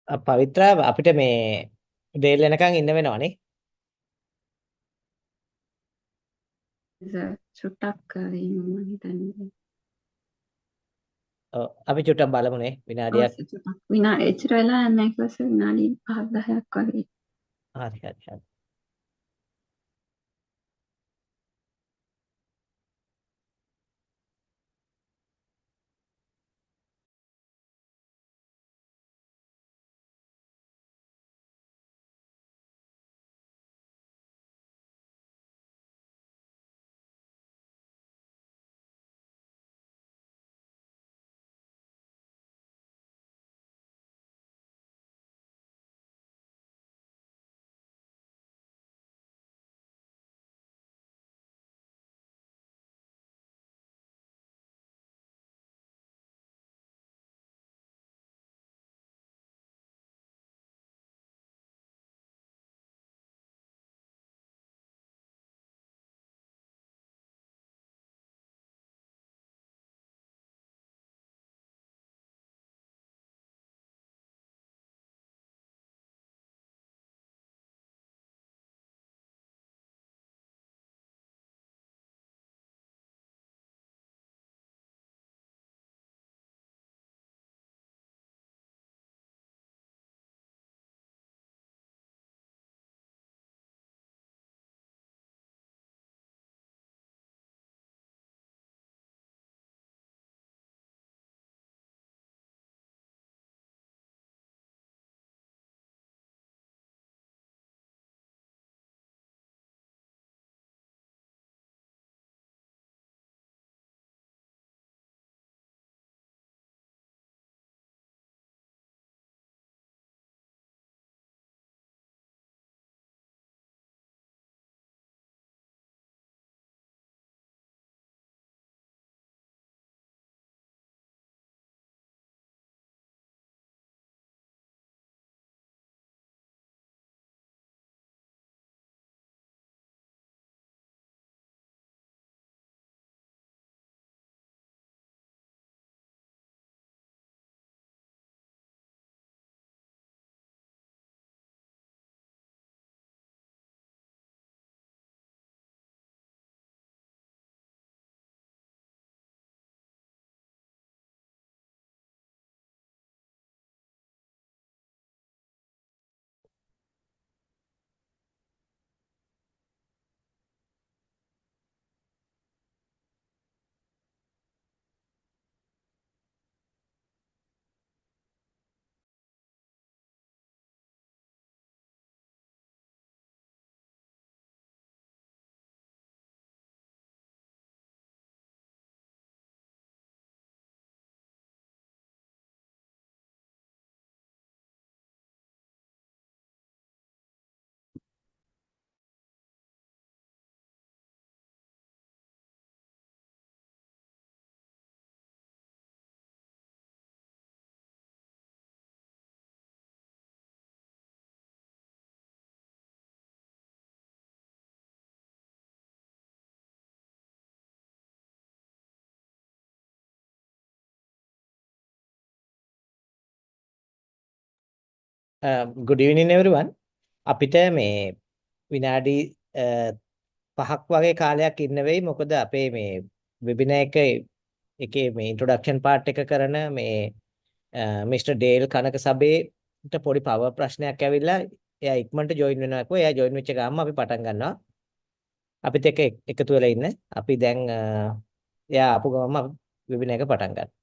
පවිත්‍රා අපිට මේ දේල් වෙනකන් ඉන්න වෙනවනේ. චුට්ටක් මම හිතන්නේ. ඔව් අපි චුට්ටක් බලමුනේ විනාඩියක්. අවශ්‍ය චුට්ටක් එච්චර වෙලා නැහැ ඊට පස්සේ විනාඩි 5-10ක් වගේ. හරි හරි හරි. good evening everyone. අපිට මේ විනාඩි 5ක් වගේ කාලයක් ඉන්න වෙයි. මොකද අපේ මේ වෙබිනා එකේ මේ ඉන්ට්‍රොඩක්ෂන් පාර්ට් එක කරන මේ මිස්ටර් ඩේල් කනක සබේට පොඩි පවර් ප්‍රශ්නයක් ඇවිල්ලා එයා ඉක්මනට ජොයින් වෙනවා කිව්වා. එයා ජොයින් වෙච්ච ගමන් අපි පටන් ගන්නවා. අපිත් එක්ක එකතු වෙලා ඉන්න. අපි දැන් එයා ආපු ගමන් වෙබිනා එක පටන් ගන්නවා.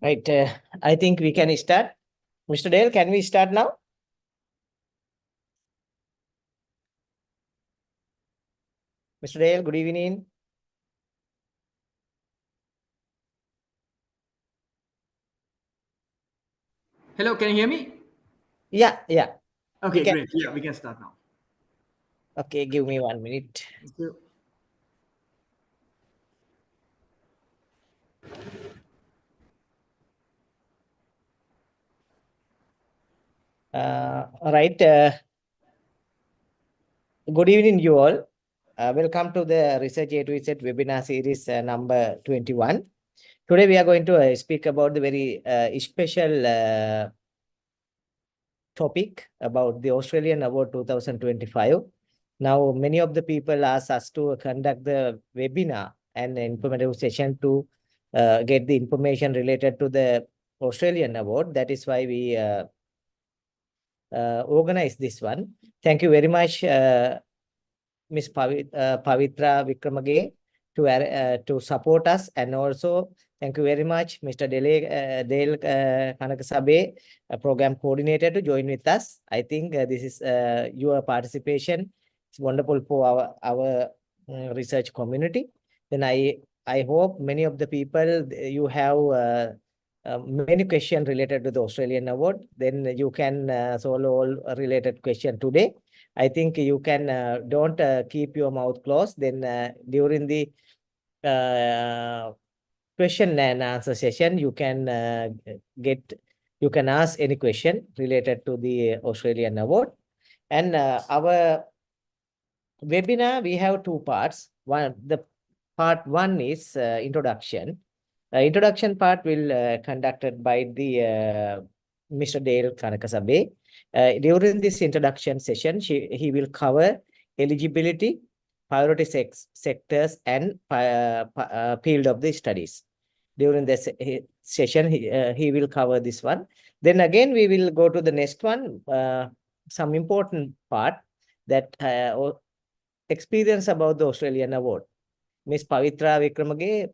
Right. I think we can start. Mr. Dale, can we start now? Mr. Dale, good evening. Hello, can you hear me? Yeah. Okay, great. Yeah, we can start now. Okay, give me 1 minute. Thank you. All right. Good evening, you all. Welcome to the Research A to Z webinar series number 21. Today, we are going to speak about the very special topic about the Australian Award 2025. Now, many of the people asked us to conduct the webinar and informative session to get the information related to the Australian Award. That is why we organized this one. Thank you very much, Ms. Pavitra Wickramage, to support us, and also thank you very much, Mr. Dale Kanakasabe, a program coordinator, to join with us. I think this is your participation. It's wonderful for our research community. Then I hope many of the people you have many questions related to the Australian Award. Then you can solve all related question today. I think you can don't keep your mouth closed. Then during the question and answer session, you can ask any question related to the Australian Award. And our webinar, we have two parts. The part one is introduction. Introduction part will conducted by the Mr. Dale Kanakasabe. During this introduction session, he will cover eligibility, priority sectors, and field of the studies. During this session, he will cover this one. Then again, we will go to the next one, some important part that experience about the Australian Award. Miss Pavitra Wickramage,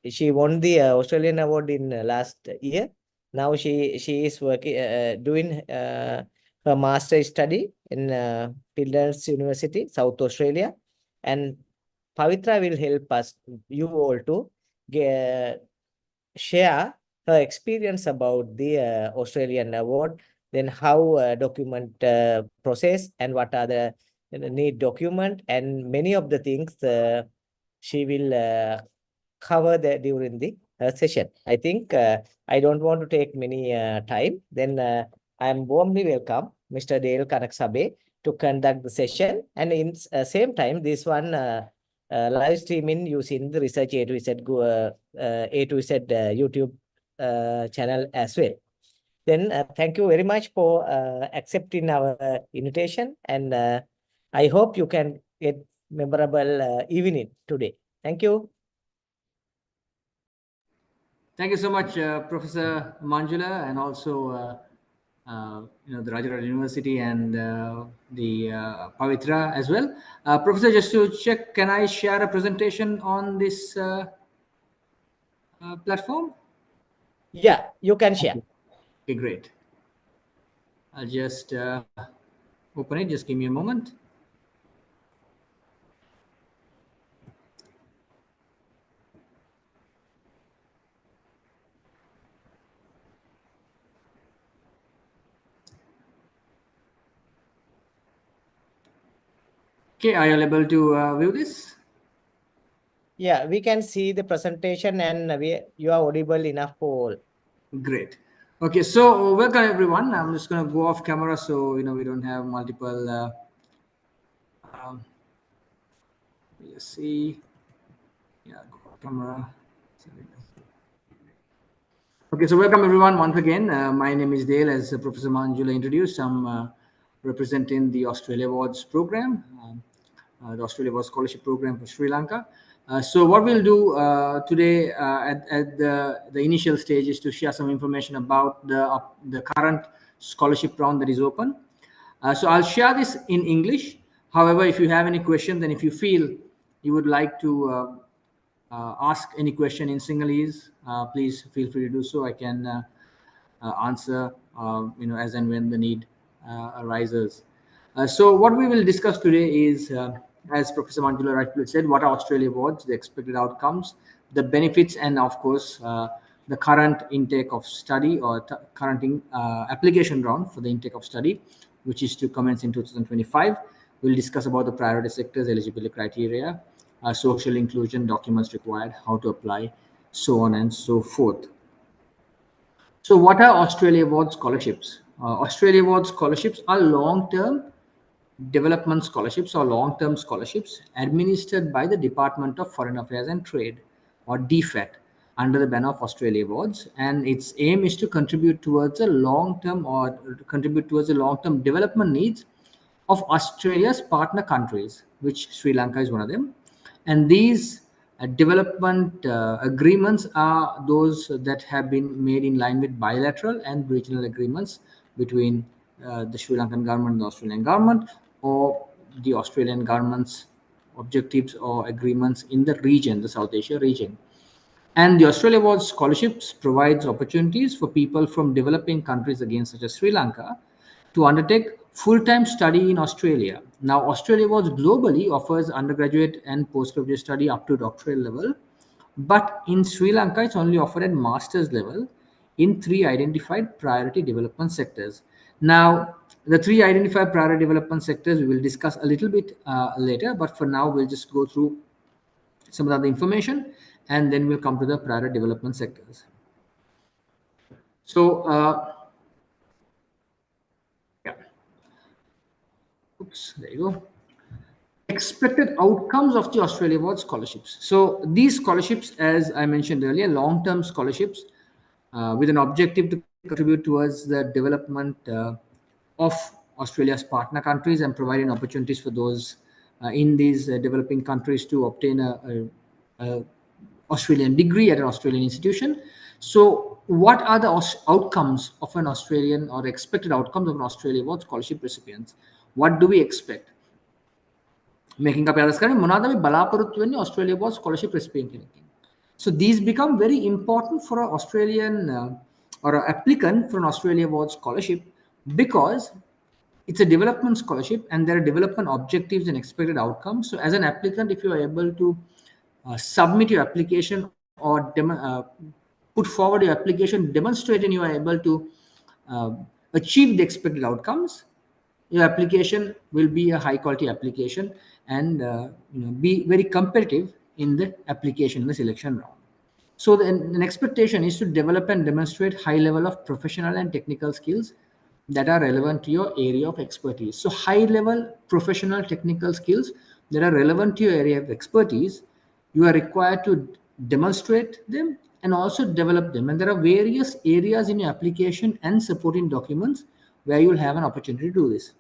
she won the Australian Award in last year. Now she is working, doing her master's study in Flinders University, South Australia, and Pavitra will help us, you all, to share her experience about the Australian Award, then how document process and what are the need document, and many of the things she will cover during the session. I think I don't want to take many time. Then I am warmly welcome Mr. Dale Kanakasabe to conduct the session, and in same time this one live streaming using the Research A to Z YouTube channel as well. Then thank you very much for accepting our invitation, and I hope you can get memorable evening today. Thank you. Thank you so much, Professor Manjula, and also the Rajaraj University and the Pavitra as well. Professor, just to check, can I share a presentation on this platform? Yeah, you can share. Okay, great. I'll just open it. Just give me a moment. Okay, are you able to view this? Yeah, we can see the presentation, and you are audible enough for all. Great. Okay, so welcome everyone. I'm just going to go off camera so we don't have multiple. Let's see. Yeah, go off camera. Okay, so welcome everyone once again. My name is Dale, as Professor Manjula introduced. I'm representing the Australia Awards program, the Australia Awards Scholarship Program for Sri Lanka. So what we'll do today at the initial stage is to share some information about the current scholarship round that is open. So I'll share this in English. However, if you have any questions and if you feel you would like to ask any question in Sinhalese, please feel free to do so. I can answer, as and when the need arises. So what we will discuss today is, as Professor Manjula rightfully said, what are Australia Awards, the expected outcomes, the benefits, and of course, the current intake of study or current application round for the intake of study, which is to commence in 2025. We'll discuss about the priority sectors, eligibility criteria, social inclusion, documents required, how to apply, so on and so forth. So what are Australia Awards scholarships? Australia Awards scholarships are long-term development scholarships or long-term scholarships administered by the Department of Foreign Affairs and Trade, or DFAT, under the banner of Australia Awards, and its aim is to contribute towards the long-term development needs of Australia's partner countries, which Sri Lanka is one of them. And these development agreements are those that have been made in line with bilateral and regional agreements between the Sri Lankan government and the Australian government, or the Australian government's objectives or agreements in the region, the South Asia region. And the Australia Awards scholarships provides opportunities for people from developing countries again, such as Sri Lanka, to undertake full-time study in Australia. Now, Australia Awards globally offers undergraduate and postgraduate study up to doctoral level, but in Sri Lanka, it's only offered at master's level in 3 identified priority development sectors. Now, the 3 identified priority development sectors we will discuss a little bit later, but for now, we'll just go through some of the other information, and then we'll come to the priority development sectors. So, there you go. Expected outcomes of the Australia Awards scholarships. So these scholarships, as I mentioned earlier, long-term scholarships with an objective to contribute towards the development of Australia's partner countries and providing opportunities for those in these developing countries to obtain a Australian degree at an Australian institution. So what are the outcomes of an Australian, or expected outcomes of an Australia Awards scholarship recipients? What do we expect? Making up Australia Awards scholarship recipient. So these become very important for an Australian or an applicant for an Australia Awards scholarship, because it's a development scholarship and there are development objectives and expected outcomes. So as an applicant, if you are able to submit your application or put forward your application, demonstrating you are able to achieve the expected outcomes, your application will be a high quality application and be very competitive in the application, in the selection round. So an expectation is to develop and demonstrate high level of professional and technical skills that are relevant to your area of expertise. So high level professional technical skills that are relevant to your area of expertise, you are required to demonstrate them and also develop them. And there are various areas in your application and supporting documents where you will have an opportunity to do this.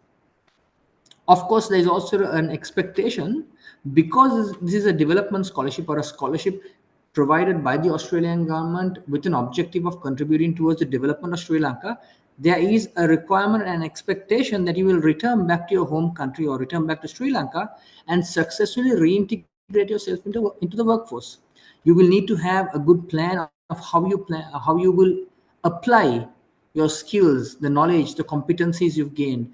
Of course, there is also an expectation, because this is a development scholarship or a scholarship provided by the Australian government with an objective of contributing towards the development of Sri Lanka, there is a requirement and expectation that you will return back to your home country or return back to Sri Lanka and successfully reintegrate yourself into the workforce. You will need to have a good plan of how you will apply your skills, the knowledge, the competencies you've gained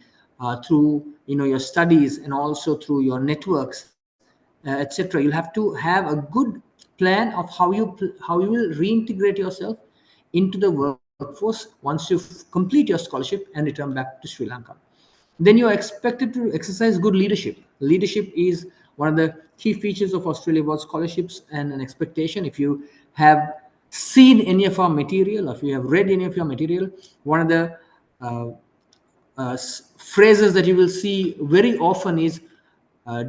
through your studies and also through your networks, etc. You'll have to have a good plan of how you will reintegrate yourself into the workforce once you complete your scholarship and return back to Sri Lanka. Then you are expected to exercise good leadership. Leadership is one of the key features of Australia Awards scholarships and an expectation. If you have seen any of our material, or if you have read any of your material, one of the phrases that you will see very often is,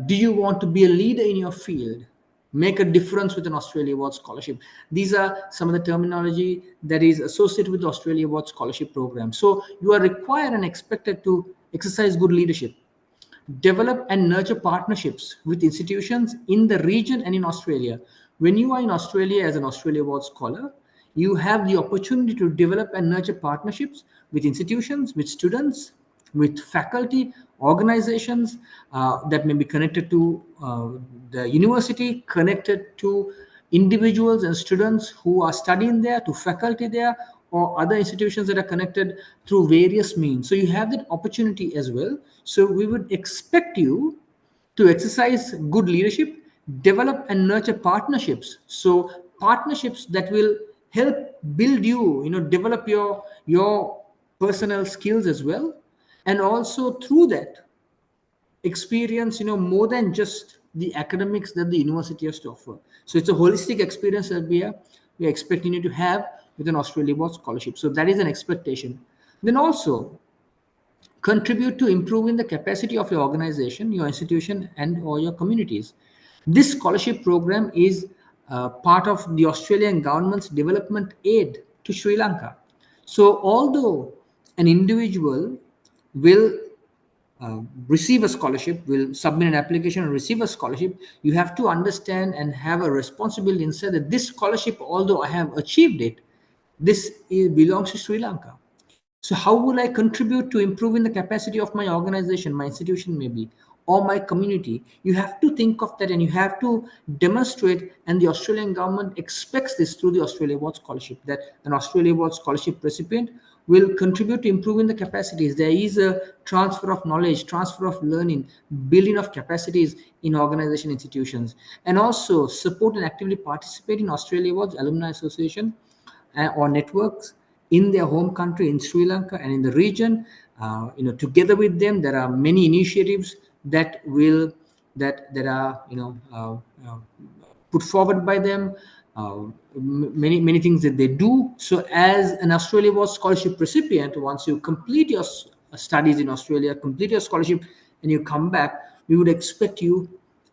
do you want to be a leader in your field? Make a difference with an Australia Awards scholarship. These are some of the terminology that is associated with the Australia Awards scholarship program. So you are required and expected to exercise good leadership, develop and nurture partnerships with institutions in the region and in Australia. When you are in Australia as an Australia Awards scholar, you have the opportunity to develop and nurture partnerships with institutions, with students, with faculty, organizations that may be connected to the university, connected to individuals and students who are studying there, to faculty there, or other institutions that are connected through various means. So you have that opportunity as well. So we would expect you to exercise good leadership, develop and nurture partnerships. So partnerships that will help build you, develop your personal skills as well, and also through that experience more than just the academics that the university has to offer. So it's a holistic experience that we are expecting you to have with an Australia Award scholarship. So that is an expectation. Then also contribute to improving the capacity of your organization, your institution, and or your communities. This scholarship program is part of the Australian government's development aid to Sri Lanka. So although an individual will receive a scholarship, will submit an application and receive a scholarship, you have to understand and have a responsibility and say that this scholarship, although I have achieved it, belongs to Sri Lanka. So how will I contribute to improving the capacity of my organization, my institution maybe, or my community? You have to think of that and you have to demonstrate, and the Australian government expects this through the Australia Award Scholarship, that an Australia Award Scholarship recipient will contribute to improving the capacities. There is a transfer of knowledge, transfer of learning, building of capacities in organization institutions, and also support and actively participate in Australia Awards Alumni Association or networks in their home country, in Sri Lanka and in the region. Together with them, there are many initiatives that are put forward by them. Many things that they do. So as an Australia Award Scholarship recipient, once you complete your studies in Australia, complete your scholarship, and you come back, we would expect you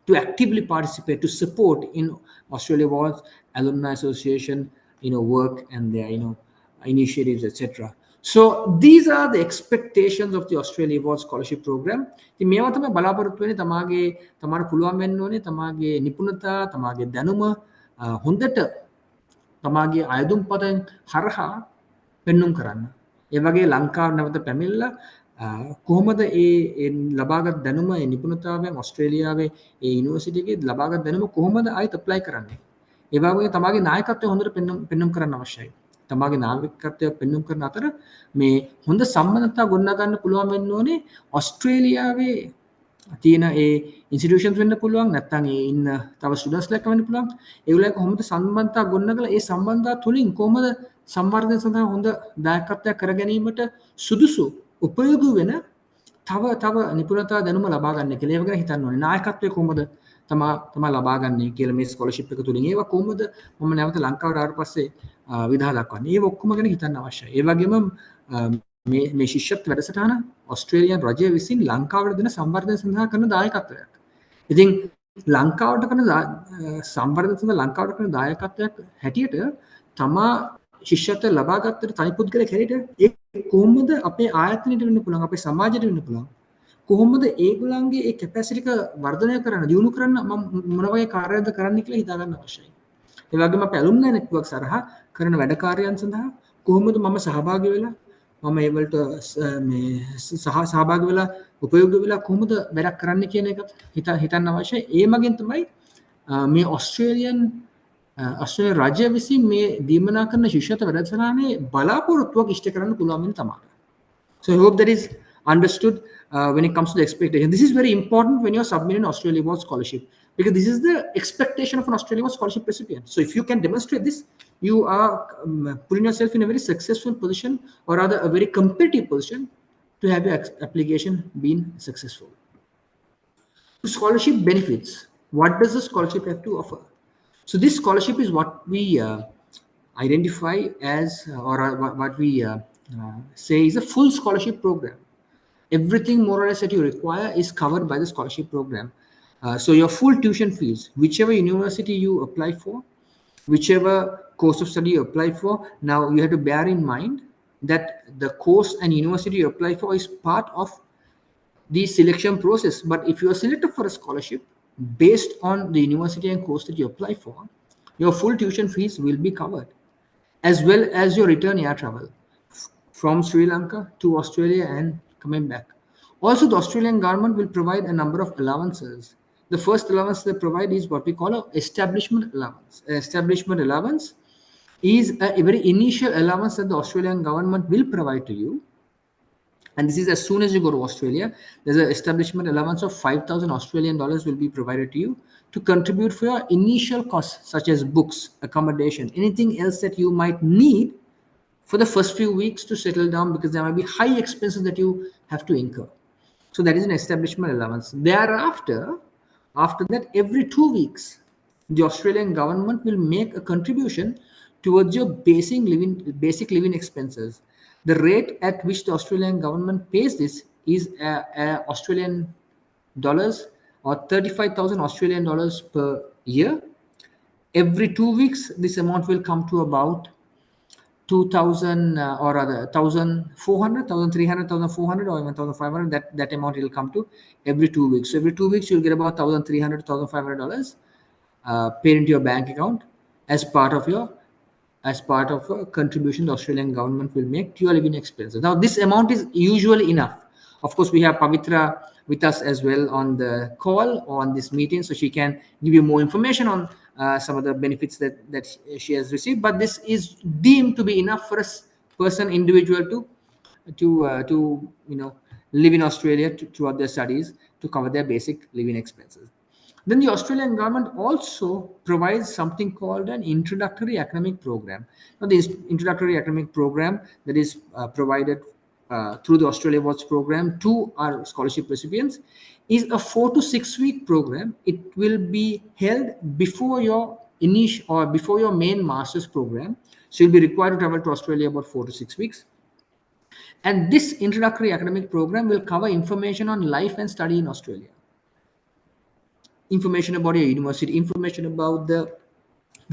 to actively participate, to support in Australia Awards Alumni Association work and their initiatives, etc. So these are the expectations of the Australia Award Scholarship Program. ඉතින් මේවා තමයි බලාපොරොත්තු වෙන්නේ තමාට පුළුවන් වෙන්න ඕනේ තමාගේ නිපුණතා, තමාගේ දැනුම හොඳට තමාගේ අයදුම් පතෙන් හරහා පෙන්눔 කරන්න. ඒ වගේ ලංකාව නැවත පැමිණලා කොහොමද ඒ ලබාගත් දැනුම, ඒ නිපුණතාවයන් ඕස්ට්‍රේලියාවේ ඒ යුනිවර්සිටි එකේ ලබාගත් දැනුම කොහොමද ආයෙත් ඇප්ලයි කරන්නේ? ඒ වගේ තමාගේ නායකත්වය හොඳට පෙන්눔 කරන්න අවශ්‍යයි. තමාගේ නායකත්වය පෙන්눔 කරන අතර මේ හොඳ සම්බන්ධතා ගොඩනගා ගන්න පුළුවන් වෙන්න ඕනේ ඕස්ට්‍රේලියාවේ තියෙන ඒ ඉන්ස්ටිටියුෂන්ස් වෙන්න පුළුවන්, නැත්නම් ඒ ඉන්න තව ස්ටුඩන්ට්ස්ලා එක්ක වෙන්න පුළුවන්. ඒගොල්ලෝ එක්ක කොහොමද සම්බන්ධතා ගොඩනගලා ඒ සම්බන්ධතා තුලින් කොහොමද සම්වර්ධනය සඳහා හොඳ දායකත්වයක් කර ගැනීමට සුදුසු උපයෝගී වෙන තව නිපුණතා දැනුම ලබා ගන්න කියලා ඒව ගැන හිතන්න ඕනේ. නායකත්වය කොහොමද තමා ලබා ගන්නේ කියලා මේ ස්කෝලර්ෂිප් එක තුලින් ඒවා කොහොමද මම නැවත ලංකාවට ආවට පස්සේ විදහා දක්වන්නේ. ඒව ඔක්කොම ගැන හිතන්න අවශ්‍යයි. ඒ වගේම මේ ශිෂ්‍යත්ව වැඩසටහන ඕස්ට්‍රේලියානු රජය විසින් ලංකාවට දෙන සංවර්ධනය සඳහා කරන දායකත්වයක්. ඉතින් ලංකාවට කරන සංවර්ධනය සඳහා ලංකාවට කරන දායකත්වයක් හැටියට තමා ශිෂ්‍යත්වය ලබා ගත්තට තනි පුද්ගලයෙක් හැටියට ඒ කොහොමද අපේ ආයතනයට වෙන්න පුළුවන්, අපේ සමාජයට වෙන්න පුළුවන්, කොහොමද ඒගොල්ලන්ගේ ඒ කැපැසිටි එක වර්ධනය කරන්න, දියුණු කරන්න මම මොන වගේ කාර්යයක්ද කරන්න කියලා හිතා ගන්න අවශ්‍යයි. ඒ වගේම අපේ ඇලුම්නයි නෙට්වර්ක් සරහා කරන වැඩ කාර්යයන් සඳහා කොහොමද මම සහභාගී වෙලා මම ඒවලට සහභාගී වෙලා උපයෝගී වෙලා කොහොමද වැඩක් කරන්න කියන එක හිතන්න අවශ්‍යයි. ඒ මගින් තමයි මේ ඕස්ට්‍රේලියානු රජය විසින් මේ දීමනා කරන ශිෂ්‍යත්ව වැඩසටහනේ බලාපොරොත්තුවක් ඉෂ්ට කරන්න පුළුවන් වෙන තමයි. So I hope that is understood when it comes to the expectation. This is very important when you're submitting an Australia Award Scholarship, because this is the expectation of an Australia Award Scholarship recipient. So if you can demonstrate this, you are putting yourself in a very successful position, or rather a very competitive position, to have your application been successful. Scholarship benefits. What does the scholarship have to offer? So this scholarship is what we identify as, or what we say is a full scholarship program. Everything more or less that you require is covered by the scholarship program. So your full tuition fees, whichever university you apply for, whichever course of study you apply for, now you have to bear in mind that the course and university you apply for is part of the selection process. But if you are selected for a scholarship based on the university and course that you apply for, your full tuition fees will be covered, as well as your return air travel from Sri Lanka to Australia and coming back. Also, the Australian government will provide a number of allowances The first allowance they provide is what we call a establishment allowance. Establishment allowance is a very initial allowance that the Australian government will provide to you. And this is as soon as you go to Australia, there's an establishment allowance of 5,000 Australian dollars will be provided to you to contribute for your initial costs, such as books, accommodation, anything else that you might need for the first few weeks to settle down, because there might be high expenses that you have to incur. So that is an establishment allowance. Thereafter, after that, every 2 weeks, the Australian government will make a contribution towards your basic living expenses. The rate at which the Australian government pays this is Australian dollars, or 35,000 Australian dollars per year. Every 2 weeks, this amount will come to about 2,000 or rather 1,400, 1,300, 1,400, or even 1,500. That amount will come to every 2 weeks. So every 2 weeks you'll get about $1,300, $1,500 paid into your bank account as part of a contribution the Australian government will make to your living expenses. Now this amount is usually enough. Of course, we have Pavitra with us as well on the call or on this meeting, so she can give you more information on some of the benefits that she has received. But this is deemed to be enough for a individual to live in Australia throughout their studies, to cover their basic living expenses. Then the Australian government also provides something called an introductory academic program. Now, this introductory academic program that is provided through the Australia Awards program to our scholarship recipients is a 4 to 6 week program. It will be held before your main master's program. So you'll be required to travel to Australia about 4 to 6 weeks. And this introductory academic program will cover information on life and study in Australia. Information about your university, information about the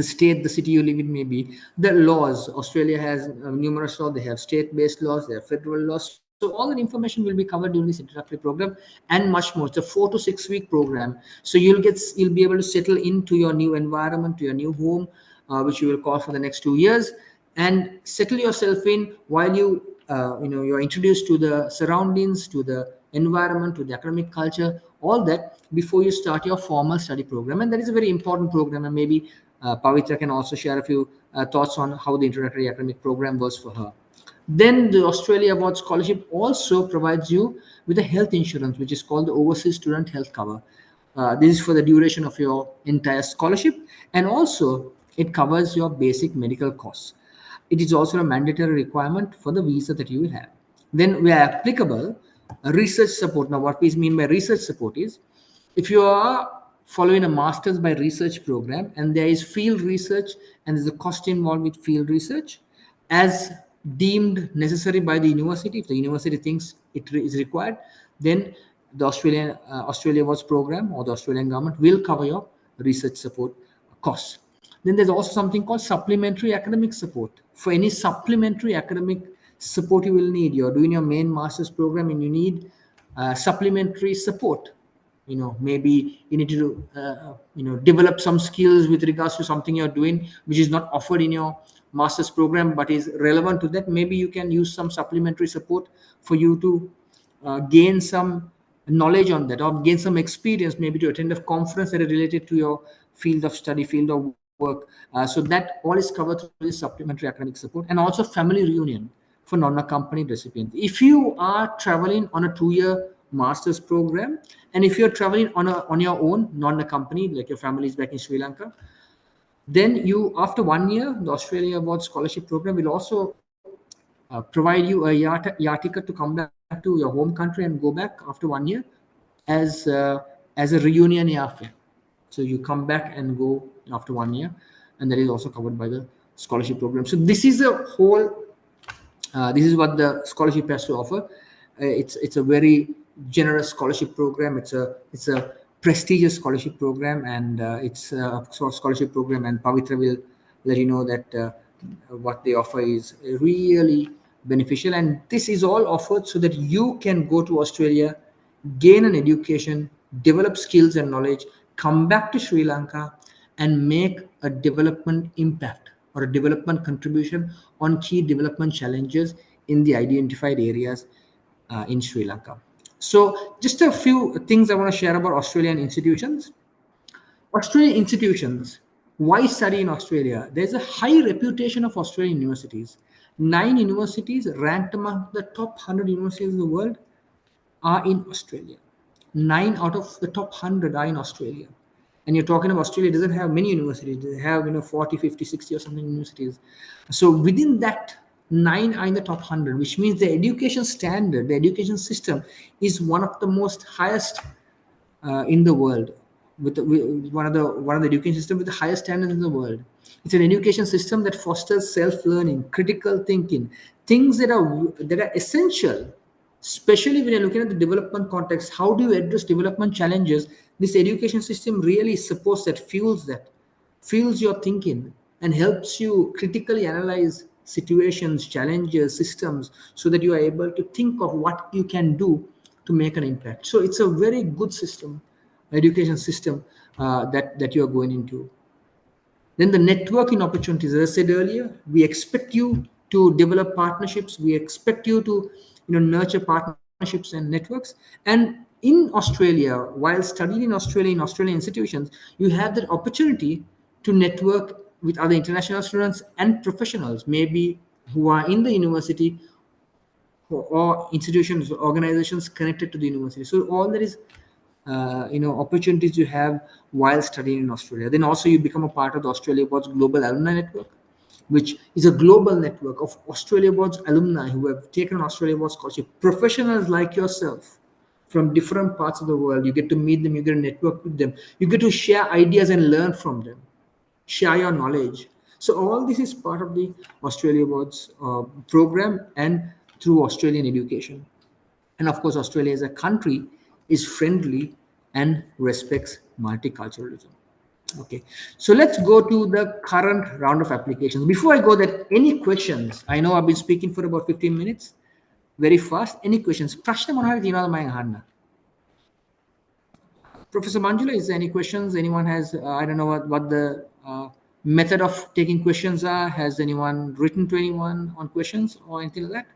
state, the city you live in, maybe the laws. Australia has numerous laws. They have state-based laws, they have federal laws. So all that information will be covered during this introductory program and much more. It's a 4 to 6 week program. So you'll be able to settle into your new environment, to your new home, which you will call for the next 2 years, and settle yourself in while you're introduced to the surroundings, to the environment, to the academic culture, all that before you start your formal study program. And that is a very important program, and maybe Pavitra can also share a few thoughts on how the introductory academic program was for her. Then the Australia Awards Scholarship also provides you with a health insurance, which is called the Overseas Student Health Cover. This is for the duration of your entire scholarship, and also it covers your basic medical costs. It is also a mandatory requirement for the visa that you will have. Then, where applicable, research support. Now, what we mean by research support is, if you are following a master's by research program and there is field research and there's a cost involved with field research, as deemed necessary by the university, if the university thinks it is required, then the Australia Awards program or the Australian government will cover your research support costs. Then there's also something called supplementary academic support. For any supplementary academic support you will need, you're doing your main master's program and you need supplementary support. Maybe you need to develop some skills with regards to something you're doing which is not offered in your master's program but is relevant to that. Maybe you can use some supplementary support for you to gain some knowledge on that, or gain some experience, maybe to attend a conference that is related to your field of study, field of work. So that all is covered through this supplementary academic support. And also family reunion for non-accompanied recipients. If you are traveling on a 2-year master's program, and if you're traveling on your own, non-accompanied, like your family is back in Sri Lanka, then you, after 1 year, the Australia Awards Scholarship program will also provide you a year ticket to come back to your home country and go back after 1 year as a reunion airfare. So you come back and go after 1 year, and that is also covered by the scholarship program. So this is a whole. This is what the scholarship has to offer. It's a very generous scholarship program. It's a prestigious scholarship program, and it's a scholarship program. And Pavitra will let you know that what they offer is really beneficial. And this is all offered so that you can go to Australia, gain an education, develop skills and knowledge, come back to Sri Lanka, and make a development impact or a development contribution on key development challenges in the identified areas in Sri Lanka. So just a few things I want to share about Australian institutions. Australian institutions. Why study in Australia? There's a high reputation of Australian universities. 9 universities ranked among the top 100 universities in the world are in Australia. 9 out of the top 100 are in Australia. And you're talking about Australia doesn't have many universities. They have 40, 50, 60 or something universities. So within that, 9 are in the top 100, which means the education standard, the education system is one of the most highest in the world, with one of the education system with the highest standards in the world. It's an education system that fosters self-learning, critical thinking, things that are essential, especially when you're looking at the development context. How do you address development challenges? This education system really supports that, fuels your thinking, and helps you critically analyze situations, challenges, systems, so that you are able to think of what you can do to make an impact. So it's a very good system, education system that you are going into. Then the networking opportunities, as I said earlier, we expect you to develop partnerships. We expect you to nurture partnerships and networks. And in Australia, while studying in Australian institutions, you have that opportunity to network with other international students and professionals, maybe who are in the university or institutions, organizations connected to the university. So all that is opportunities you have while studying in Australia. Then also you become a part of the Australia Awards Global Alumni Network, which is a global network of Australia Awards alumni who have taken Australia Awards scholarship. Professionals like yourself from different parts of the world. You get to meet them, you get to network with them, you get to share ideas and learn from them, share your knowledge. So all this is part of the Australia Awards program and through Australian education. And of course, Australia as a country is friendly and respects multiculturalism. Okay, so let's go to the current round of applications. Before I go there, any questions? I know I've been speaking for about 15 minutes, very fast. Any questions? Prashna Monaharith, Professor Manjula, is there any questions? Anyone has, I don't know what the method of taking questions are. Has anyone written to anyone on questions or anything like that?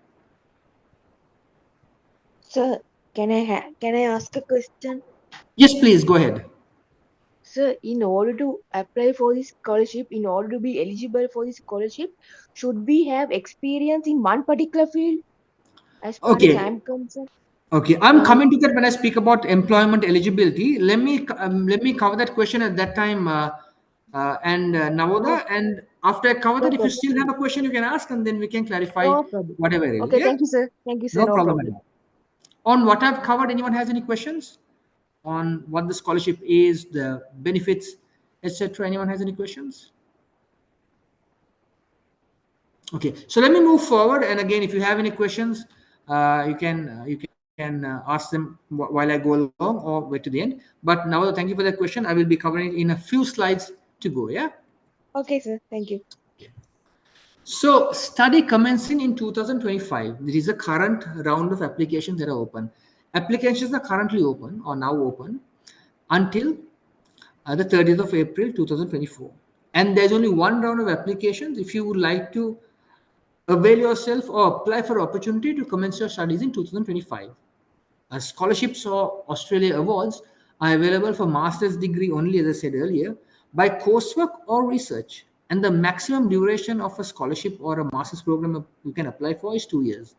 Sir, can I ask a question? Yes, please, go ahead. Sir, in order to apply for this scholarship, in order to be eligible for this scholarship, should we have experience in one particular field? As far as Okay. I'm concerned. Okay, I'm coming to that when I speak about employment eligibility. Let me cover that question at that time, Navoda. And after I cover that, if you still have a question, you can ask, and then we can clarify No problem. whatever it is. Okay, Yeah? thank you, sir. Thank you, sir. No No problem problem. at all. On what I've covered, anyone has any questions on what the scholarship is, the benefits, etc.? Anyone has any questions? Okay, so let me move forward. And again, if you have any questions, you can ask them while I go along or wait to the end. But now, thank you for that question. I will be covering it in a few slides to go. Yeah. Okay, sir. Thank you. So, study commencing in 2025. There is a current round of applications that are open. Applications are currently open or now open until the 30th of April 2024. And there's only one round of applications. If you would like to avail yourself or apply for opportunity to commence your studies in 2025. Scholarships or Australia Awards are available for master's degree only, as I said earlier, by coursework or research. And the maximum duration of a scholarship or a master's program you can apply for is 2 years.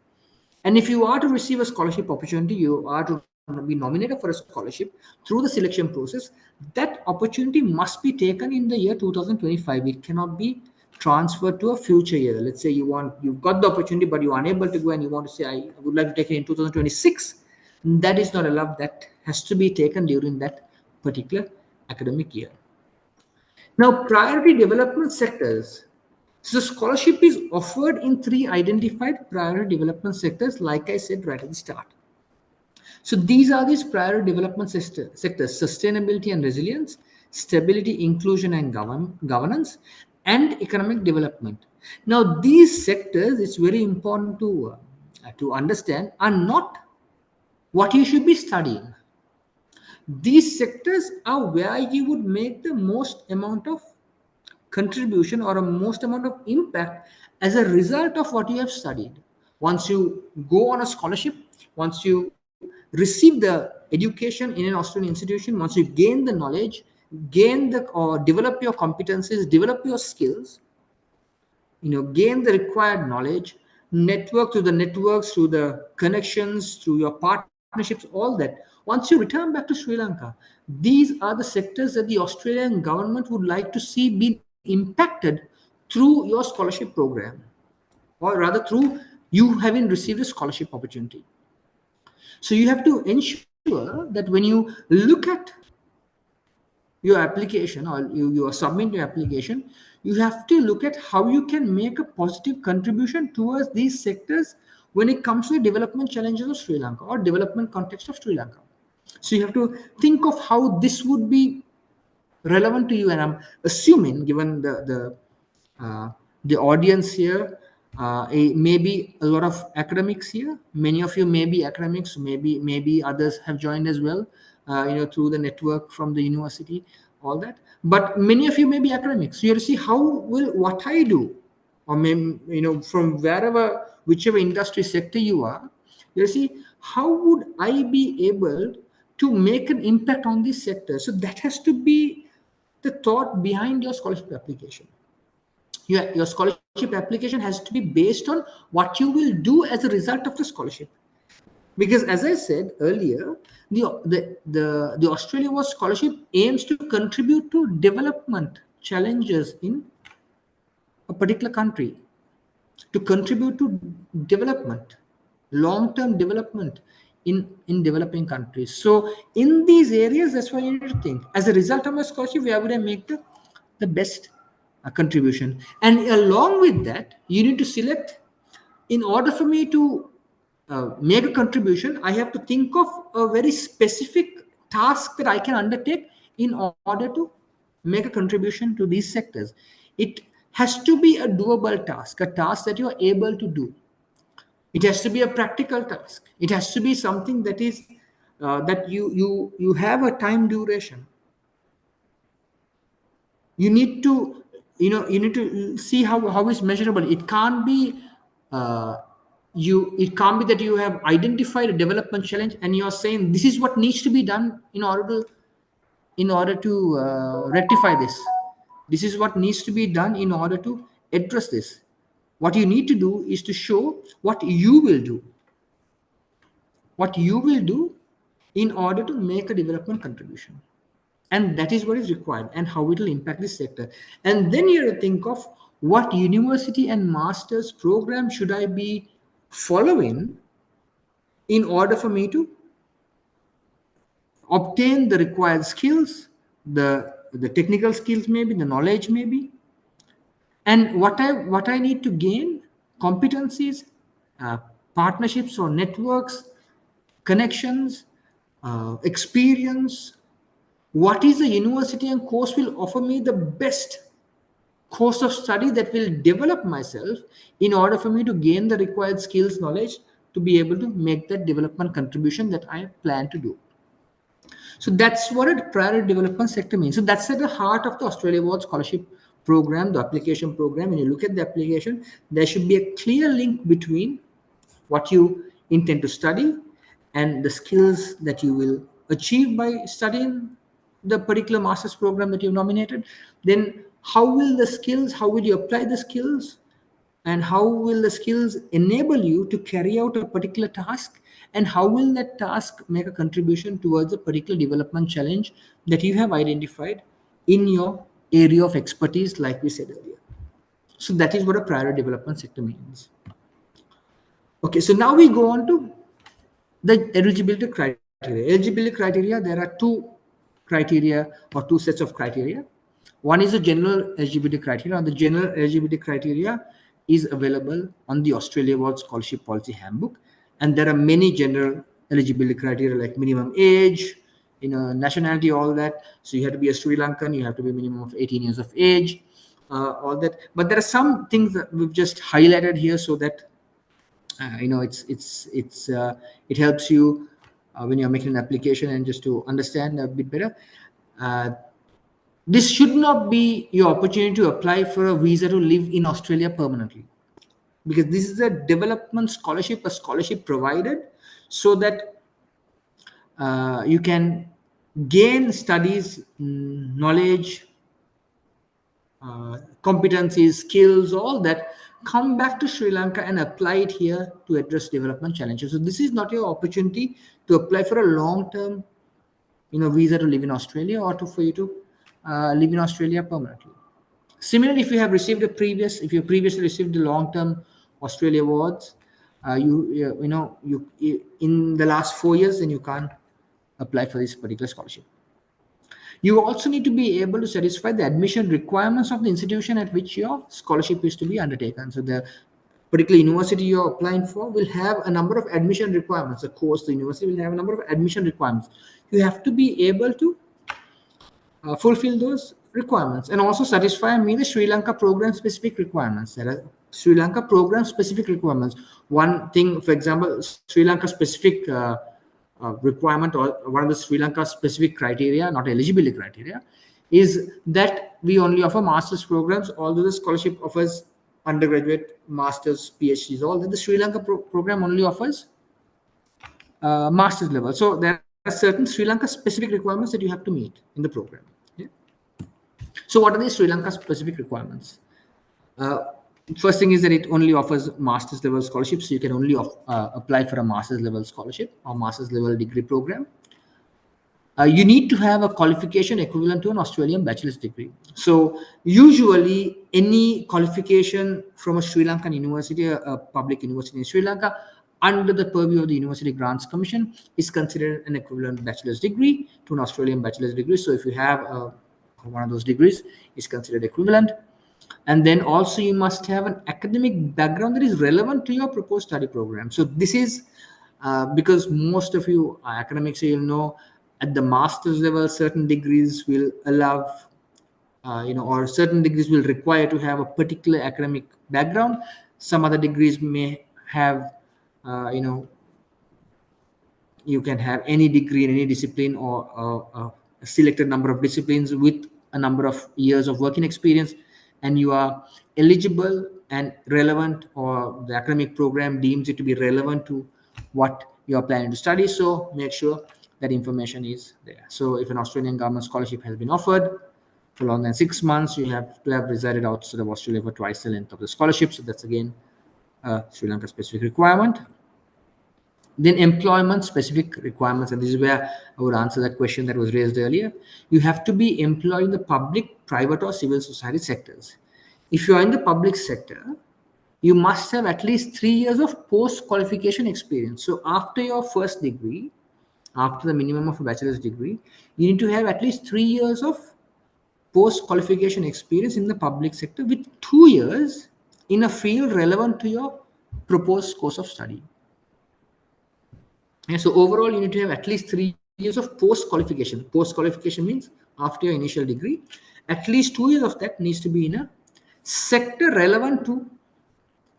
And if you are to receive a scholarship opportunity, you are to be nominated for a scholarship through the selection process. That opportunity must be taken in the year 2025. It cannot be transferred to a future year. Let's say you've got the opportunity, but you're unable to go and you want to say, I would like to take it in 2026. That is not allowed. That has to be taken during that particular academic year. Now, priority development sectors. So scholarship is offered in 3 identified priority development sectors, like I said right at the start. So these are these priority development sectors: sustainability and resilience, stability, inclusion and governance, and economic development. Now these sectors, it's very important to understand, are not what you should be studying. These sectors are where you would make the most amount of contribution or a most amount of impact as a result of what you have studied. Once you go on a scholarship, once you receive the education in an Australian institution, once you gain the knowledge, gain the or develop your competencies, develop your skills, gain the required knowledge, network through the networks, through the connections, through your partnerships, all that. Once you return back to Sri Lanka, these are the sectors that the Australian government would like to see being impacted through your scholarship program, or rather through you having received a scholarship opportunity. So you have to ensure that when you look at your application, or you submit your application, you have to look at how you can make a positive contribution towards these sectors when it comes to the development challenges of Sri Lanka or development context of Sri Lanka. So you have to think of how this would be relevant to you. And I'm assuming, given the audience here, maybe a lot of academics here. Many of you may be academics, maybe others have joined as well, through the network from the university, all that. But many of you may be academics. So you have to see how will what I do, or maybe, from whichever industry sector you are, you see how would I be able to make an impact on this sector. So that has to be the thought behind your scholarship application. Your scholarship application has to be based on what you will do as a result of the scholarship. Because as I said earlier, the Australia Awards Scholarship aims to contribute to development challenges in a particular country, to contribute to development, long-term development in developing countries. So in these areas, that's why you need to think. As a result of my scholarship, where would I make the best contribution? And along with that, you need to select, in order for me to make a contribution, I have to think of a very specific task that I can undertake in order to make a contribution to these sectors. It has to be a doable task, a task that you are able to do. It has to be a practical task. It has to be something that is that you have a time duration. You need to see how it's measurable. It can't be it can't be that you have identified a development challenge and you're saying this is what needs to be done in order to rectify this. This is what needs to be done in order to address this. What you need to do is to show what you will do. What you will do in order to make a development contribution. And that is what is required, and how it will impact this sector. And then you have to think of what university and master's program should I be following in order for me to obtain the required skills, the technical skills, maybe the knowledge, maybe, and what I need to gain, competencies, partnerships or networks, connections, experience. What is the university and course will offer me the best course of study that will develop myself in order for me to gain the required skills, knowledge, to be able to make that development contribution that I plan to do. So that's what a priority development sector means. So that's at the heart of the Australia Awards Scholarship Program, the application program. When you look at the application, there should be a clear link between what you intend to study and the skills that you will achieve by studying the particular master's program that you've nominated. Then how will you apply the skills, and how will the skills enable you to carry out a particular task, and how will that task make a contribution towards a particular development challenge that you have identified in your area of expertise, like we said earlier. So that is what a priority development sector means. Okay, so now we go on to the eligibility criteria. Eligibility criteria, there are two criteria or two sets of criteria. One is the general eligibility criteria, and the general eligibility criteria is available on the Australia Awards Scholarship Policy Handbook. And there are many general eligibility criteria like minimum age, nationality, all that. So you have to be a Sri Lankan, you have to be minimum of 18 years of age, all that. But there are some things that we've just highlighted here so that it helps you when you're making an application, and just to understand a bit better. This should not be your opportunity to apply for a visa to live in Australia permanently, because this is a development scholarship, a scholarship provided so that you can gain studies, knowledge, competencies, skills, all that, come back to Sri Lanka and apply it here to address development challenges. So this is not your opportunity to apply for a long-term, visa to live in Australia, or for you to live in Australia permanently. Similarly, if you previously received the long-term Australia awards, you in the last 4 years, then you can't apply for this particular scholarship. You also need to be able to satisfy the admission requirements of the institution at which your scholarship is to be undertaken. So the particular university you're applying for will have a number of admission requirements. Of course, the university will have a number of admission requirements. You have to be able to fulfill those requirements and also satisfy and meet the Sri Lanka program specific requirements. There are Sri Lanka program specific requirements. One thing, for example, Sri Lanka specific requirement, or one of the Sri Lanka specific criteria, not eligibility criteria, is that we only offer master's programs, although the scholarship offers undergraduate, master's, PhDs, all that. The Sri Lanka program only offers master's level. So there are certain Sri Lanka specific requirements that you have to meet in the program. Yeah? So what are these Sri Lanka specific requirements? First thing is that it only offers master's level scholarships. So you can only apply for a master's level scholarship or master's level degree program. You need to have a qualification equivalent to an Australian bachelor's degree. So usually any qualification from a Sri Lankan university, a public university in Sri Lanka, under the purview of the University Grants Commission, is considered an equivalent bachelor's degree to an Australian bachelor's degree. So if you have one of those degrees, it's considered equivalent. And then also you must have an academic background that is relevant to your proposed study program. So this is because most of you are academics, so you'll know at the master's level, certain degrees will allow, or certain degrees will require to have a particular academic background. Some other degrees may have, you can have any degree in any discipline, or a selected number of disciplines with a number of years of working experience, and you are eligible and relevant, or the academic program deems it to be relevant to what you are planning to study. So make sure that information is there. So if an Australian government scholarship has been offered for longer than 6 months, you have to have resided outside of Australia for twice the length of the scholarship. So that's again a Sri Lanka specific requirement. Then employment specific requirements, and this is where I would answer that question that was raised earlier. You have to be employed in the public, private, or civil society sectors. If you are in the public sector, you must have at least 3 years of post-qualification experience. So after your first degree, after the minimum of a bachelor's degree, you need to have at least 3 years of post-qualification experience in the public sector, with 2 years in a field relevant to your proposed course of study. And so overall, you need to have at least 3 years of post-qualification. Post-qualification means after your initial degree, at least 2 years of that needs to be in a sector relevant to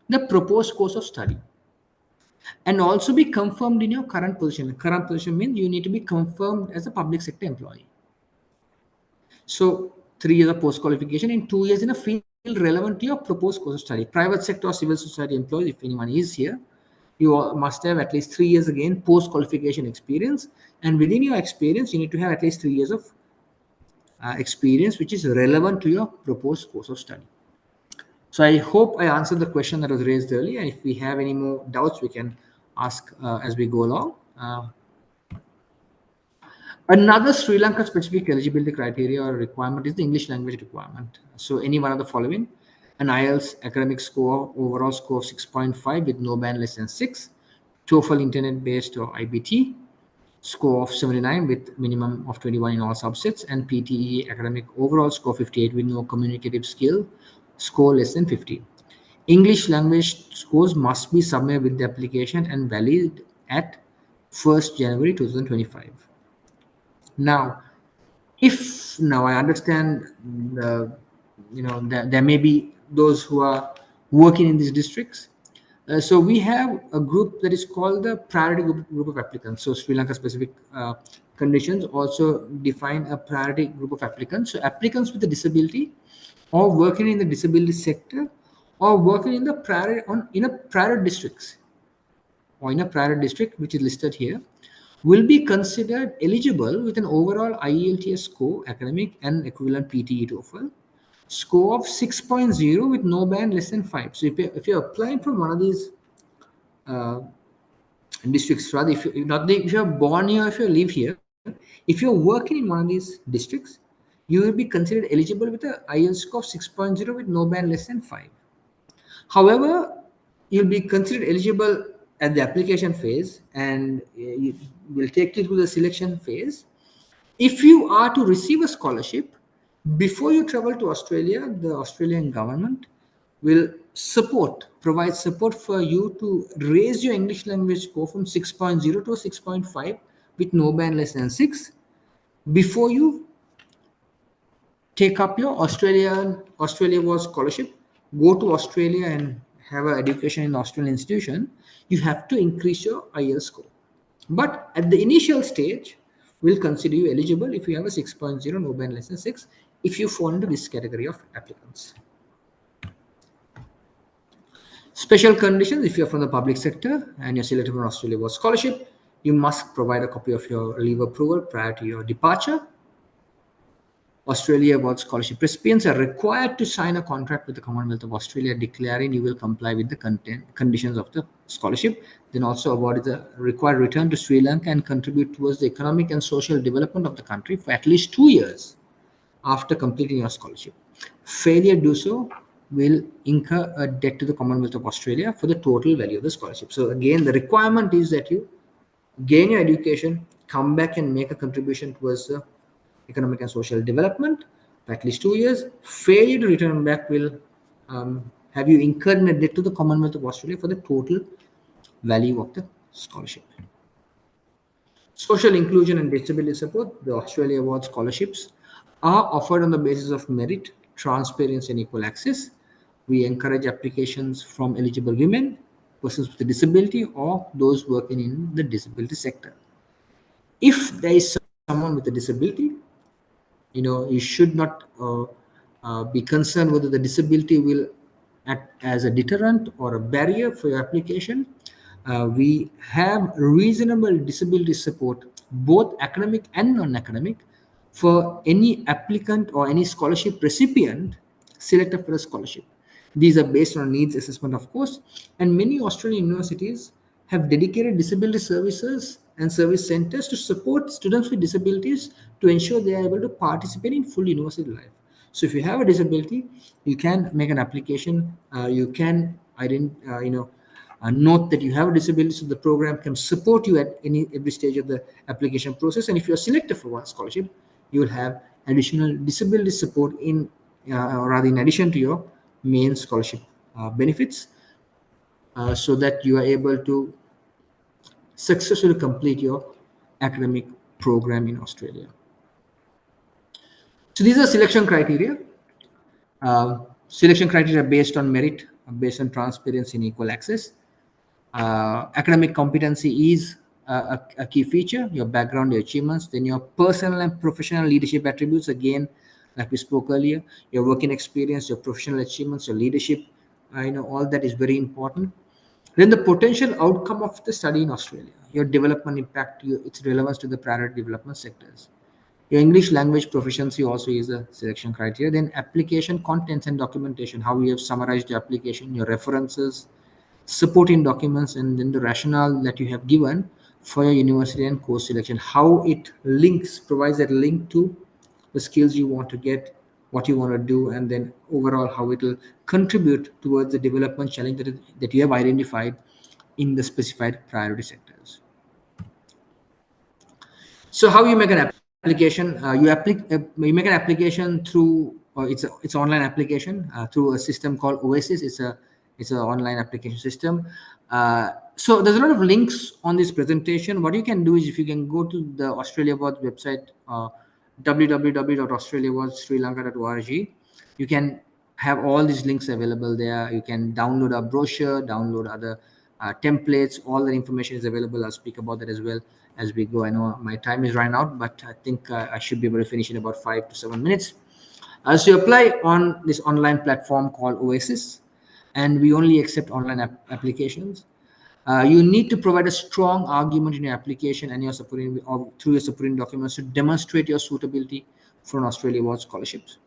the proposed course of study, and also be confirmed in your current position. Current position means you need to be confirmed as a public sector employee. So 3 years of post-qualification and 2 years in a field relevant to your proposed course of study. Private sector or civil society employees, if anyone is here, you must have at least 3 years again post-qualification experience, and within your experience you need to have at least 3 years of experience which is relevant to your proposed course of study. So I hope I answered the question that was raised earlier, and if we have any more doubts we can ask as we go along. Another Sri Lanka specific eligibility criteria or requirement is the English language requirement. So any one of the following: an IELTS academic score, overall score of 6.5 with no band less than 6, TOEFL internet-based or IBT, score of 79 with minimum of 21 in all subsets, and PTE academic overall score 58 with no communicative skill, score less than 50. English language scores must be submitted with the application and valid at 1st January 2025. Now I understand there may be those who are working in these districts. So we have a group that is called the priority group of applicants. So Sri Lanka specific conditions also define a priority group of applicants. So applicants with a disability, or working in the disability sector, or working in the priority districts, or in a priority district which is listed here, will be considered eligible with an overall IELTS score, academic and equivalent PTE TOEFL score of 6.0 with no band less than 5. So if you're applying from one of these districts, rather, if you're born here, if you live here, if you're working in one of these districts, you will be considered eligible with a IELTS score of 6.0 with no band less than 5. However, you'll be considered eligible at the application phase, and will take you through the selection phase. If you are to receive a scholarship, before you travel to Australia, the Australian government will provide support for you to raise your English language score from 6.0 to 6.5 with no band less than 6 before you take up your Australia Awards scholarship, go to Australia and have an education in Australian institution. You have to increase your IELTS score. But at the initial stage, we'll consider you eligible if you have a 6.0, no band less than 6, if you fall into this category of applicants. Special conditions: if you're from the public sector and you're selected for an Australia Awards scholarship, you must provide a copy of your leave approval prior to your departure. Australia Awards scholarship recipients are required to sign a contract with the Commonwealth of Australia declaring you will comply with the conditions of the scholarship. Then also award is a required return to Sri Lanka and contribute towards the economic and social development of the country for at least 2 years after completing your scholarship. Failure to do so will incur a debt to the Commonwealth of Australia for the total value of the scholarship. So again, the requirement is that you gain your education, come back and make a contribution towards the economic and social development for at least 2 years. Failure to return back will have you incurred a debt to the Commonwealth of Australia for the total value of the scholarship. Social inclusion and disability support. The Australia Awards scholarships are offered on the basis of merit, transparency and equal access. We encourage applications from eligible women, persons with a disability, or those working in the disability sector. If there is someone with a disability, you should not be concerned whether the disability will act as a deterrent or a barrier for your application. We have reasonable disability support, both academic and non-academic, for any applicant or any scholarship recipient selected for a scholarship. These are based on needs assessment, of course, and many Australian universities have dedicated disability services and service centers to support students with disabilities to ensure they are able to participate in full university life. So if you have a disability, you can make an application. You can note that you have a disability, so the program can support you at every stage of the application process. And if you are selected for one scholarship, you will have additional disability support in addition to your main scholarship benefits, so that you are able to successfully complete your academic program in Australia. So these are selection criteria. Selection criteria based on merit, based on transparency and equal access. Academic competency is a key feature, your background, your achievements, then your personal and professional leadership attributes, again, like we spoke earlier, your working experience, your professional achievements, your leadership, all that is very important. Then the potential outcome of the study in Australia, your development impact, its relevance to the priority development sectors. Your English language proficiency also is a selection criteria. Then application contents and documentation, how you have summarized your application, your references, supporting documents, and then the rationale that you have given for your university and course selection, how it provides that link to the skills you want to get, what you want to do, and then overall how it will contribute towards the development challenge that you have identified in the specified priority sectors. So how you make an application? You make an application through it's an online application through a system called Oasis. It's an online application system. So there's a lot of links on this presentation. What you can do is, if you can go to the Australia Awards website, www.australiawardssrilanka.org, you can have all these links available there. You can download a brochure, download other templates. All the information is available. I'll speak about that as well as we go. I know my time is running out, but I think I should be able to finish in about 5 to 7 minutes. So you apply on this online platform called Oasis, and we only accept online applications. You need to provide a strong argument in your application and your supporting or through your supporting documents to demonstrate your suitability for an Australia Awards scholarships.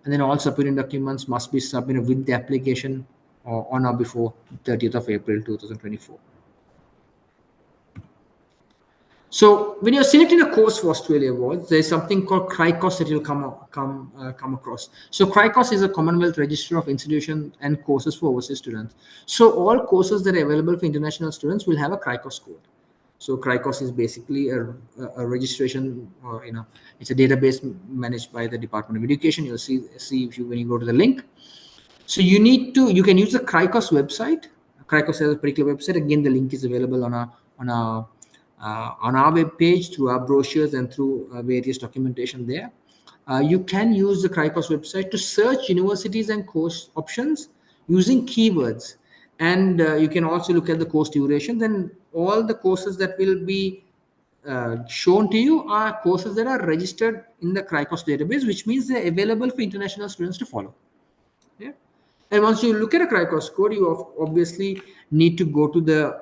And then all supporting documents must be submitted with the application on or before 30th of April 2024. So when you're selecting a course for Australia Awards, there's something called CRICOS that you'll come across. So CRICOS is a Commonwealth Register of Institutions and Courses for overseas students. So all courses that are available for international students will have a CRICOS code. So CRICOS is basically a registration, or it's a database managed by the Department of Education. You'll see if you when you go to the link. So you can use the CRICOS website. CRICOS has a particular website. Again, the link is available on our web page through our brochures and through various documentation there. You can use the CRICOS website to search universities and course options using keywords. And you can also look at the course duration. Then all the courses that will be shown to you are courses that are registered in the CRICOS database, which means they're available for international students to follow. Yeah. And once you look at a CRICOS code, you obviously need to go to the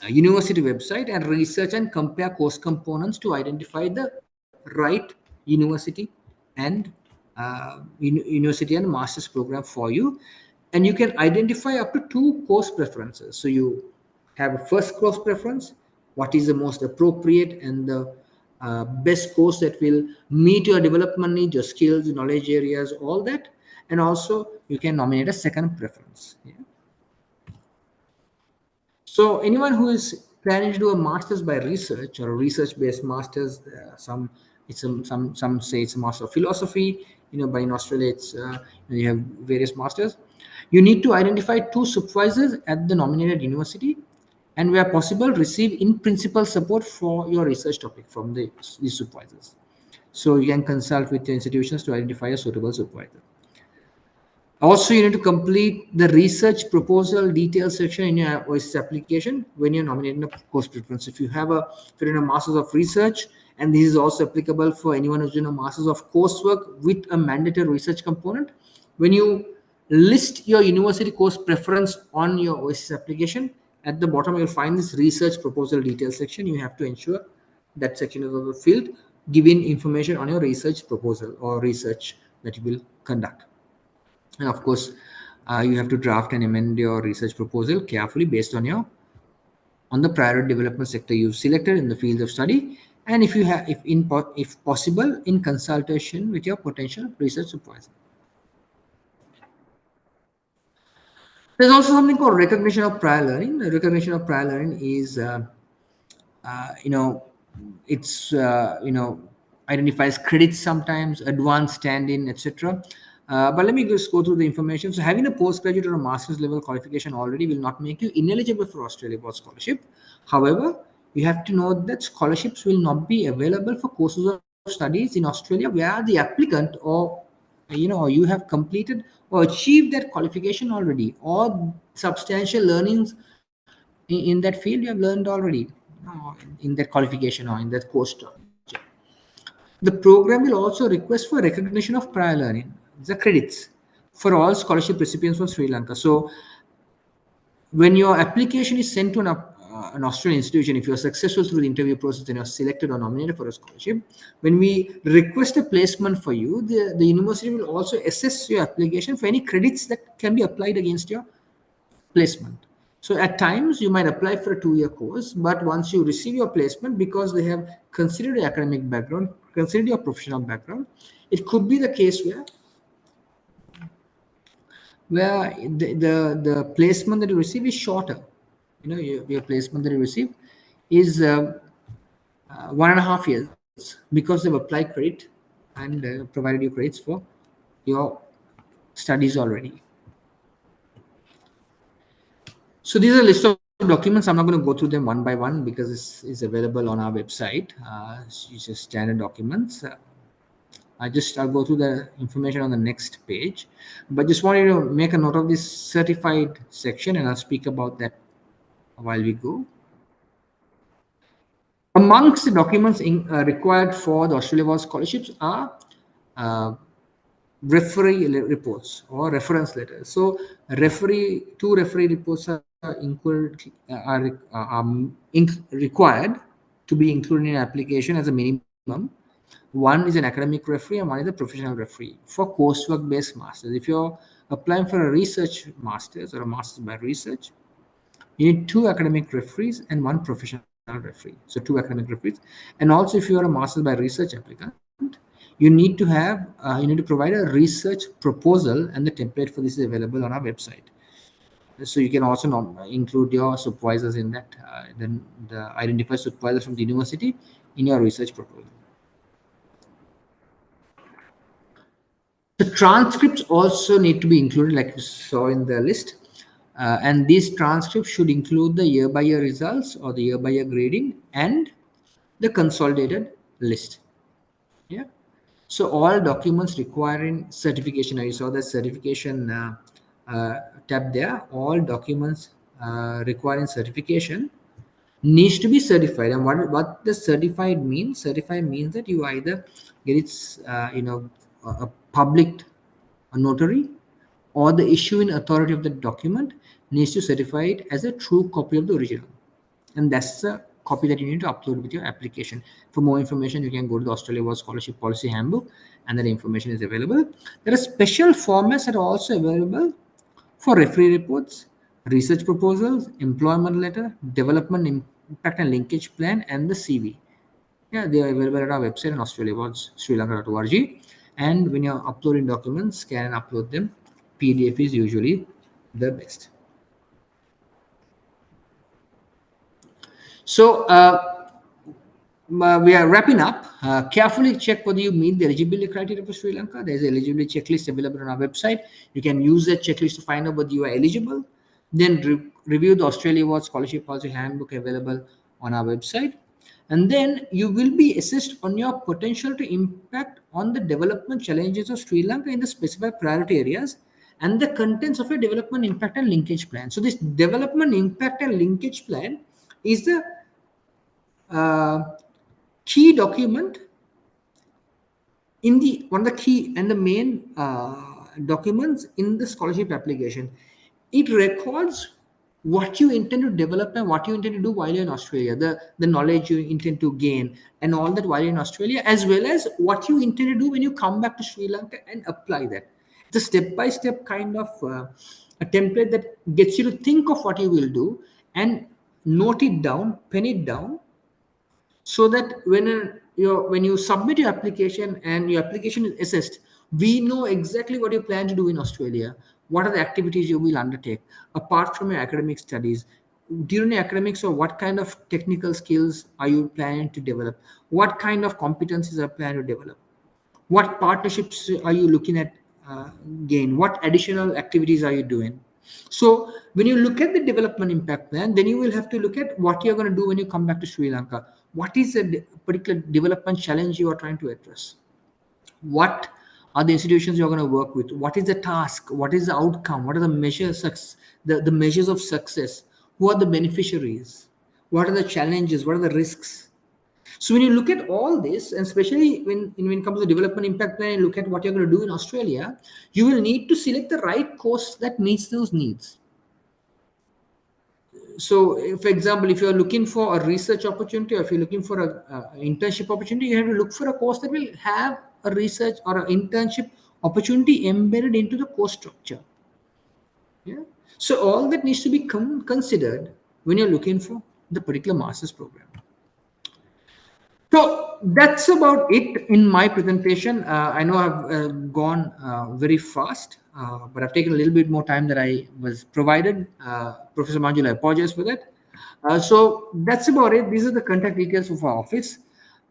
university website and research and compare course components to identify the right university and master's program for you. And you can identify up to 2 course preferences. So you have a first course preference, what is the most appropriate and the best course that will meet your development needs, your skills, knowledge areas, all that. And also you can nominate a second preference. Yeah. So anyone who is planning to do a master's by research or a research-based master's, some say it's a master of philosophy. But in Australia, it's you have various masters. You need to identify 2 supervisors at the nominated university, and where possible, receive in-principle support for your research topic from these supervisors. So you can consult with your institutions to identify a suitable supervisor. Also, you need to complete the research proposal details section in your OSIS application when you're nominating a course preference. If you're in a Masters of Research, and this is also applicable for anyone who's doing a Masters of Coursework with a mandatory research component, when you list your university course preference on your OSIS application, at the bottom you'll find this research proposal details section. You have to ensure that section is also filled, giving information on your research proposal or research that you will conduct. And of course, you have to draft and amend your research proposal carefully based on the priority development sector you've selected in the field of study, and if possible, in consultation with your potential research supervisor. There's also something called recognition of prior learning. The recognition of prior learning is, identifies credits sometimes, advanced stand-in, etc. But let me just go through the information. So having a postgraduate or a master's level qualification already will not make you ineligible for Australia Awards scholarship. However, you have to know that scholarships will not be available for courses of studies in Australia where the applicant or you have completed or achieved that qualification already, or substantial learnings in that field you have learned already in that qualification or in that course structure. The program will also request for recognition of prior learning, the credits, for all scholarship recipients from Sri Lanka. So when your application is sent to an Australian institution, if you're successful through the interview process and you're selected or nominated for a scholarship, when we request a placement for you, the university will also assess your application for any credits that can be applied against your placement. So at times you might apply for a 2-year course, but once you receive your placement, because they have considered your academic background, considered your professional background, it could be the case where the placement that you receive is shorter. Your placement that you receive is 1.5 years, because they've applied credit and provided you credits for your studies already. So these are a list of documents. I'm not going to go through them one by one because this is available on our website. It's just standard documents. I'll go through the information on the next page, but just wanted to make a note of this certified section, and I'll speak about that while we go. Amongst the documents required for the Australia Awards scholarships are referee reports or reference letters. So 2 referee reports are required to be included in an application as a minimum. One is an academic referee and one is a professional referee for coursework based masters. If you're applying for a research master's or a master's by research, you need 2 academic referees and 1 professional referee. So 2 academic referees. And also, if you are a master's by research applicant, you need to have you need to provide a research proposal, and the template for this is available on our website. So you can also include your supervisors in that, then the identified supervisors from the university in your research proposal. The transcripts also need to be included, like you saw in the list. And these transcripts should include the year-by-year results or the year-by-year grading and the consolidated list. Yeah. So all documents requiring certification, you saw the certification tab there. All documents requiring certification needs to be certified. And what the certified means? Certified means that you either get its a public notary, or the issuing authority of the document needs to certify it as a true copy of the original, and that's the copy that you need to upload with your application. For more information, you can go to the Australia Awards Scholarship Policy Handbook, and that information is available. There are special formats that are also available for referee reports, research proposals, employment letter, development impact and linkage plan, and the CV. Yeah, they are available at our website on australiawards.srilanka.org. And when you're uploading documents, scan and upload them. PDF is usually the best. So we are wrapping up. Carefully check whether you meet the eligibility criteria for Sri Lanka. There is an eligibility checklist available on our website. You can use that checklist to find out whether you are eligible. Then review the Australia Awards Scholarship Policy Handbook available on our website. And then you will be assessed on your potential to impact on the development challenges of Sri Lanka in the specified priority areas and the contents of a development impact and linkage plan. So this development impact and linkage plan is the key document in one of the key and the main documents in the scholarship application. It records what you intend to develop and what you intend to do while you're in Australia, the knowledge you intend to gain and all that while you're in Australia, as well as what you intend to do when you come back to Sri Lanka and apply that. It's a step-by-step kind of a template that gets you to think of what you will do and note it down, pen it down, so that when you submit your application and your application is assessed, we know exactly what you plan to do in Australia. What are the activities you will undertake apart from your academic studies? During your academics, or what kind of technical skills are you planning to develop? What kind of competencies are you planning to develop? What partnerships are you looking at gain? What additional activities are you doing? So when you look at the development impact plan, then you will have to look at what you're going to do when you come back to Sri Lanka. What is a particular development challenge you are trying to address? What are the institutions you're going to work with? What is the task? What is the outcome? What are the measures, the measures of success? Who are the beneficiaries? What are the challenges? What are the risks? So when you look at all this, and especially when it comes to development impact plan, and look at what you're going to do in Australia, you will need to select the right course that meets those needs. So, for example, if you're looking for a research opportunity, or if you're looking for an internship opportunity, you have to look for a course that will have a research or an internship opportunity embedded into the course structure. Yeah. So all that needs to be considered when you're looking for the particular master's program. So that's about it in my presentation. I know I've gone very fast, but I've taken a little bit more time than I was provided. Professor Manjula, I apologize for that. So that's about it. These are the contact details of our office,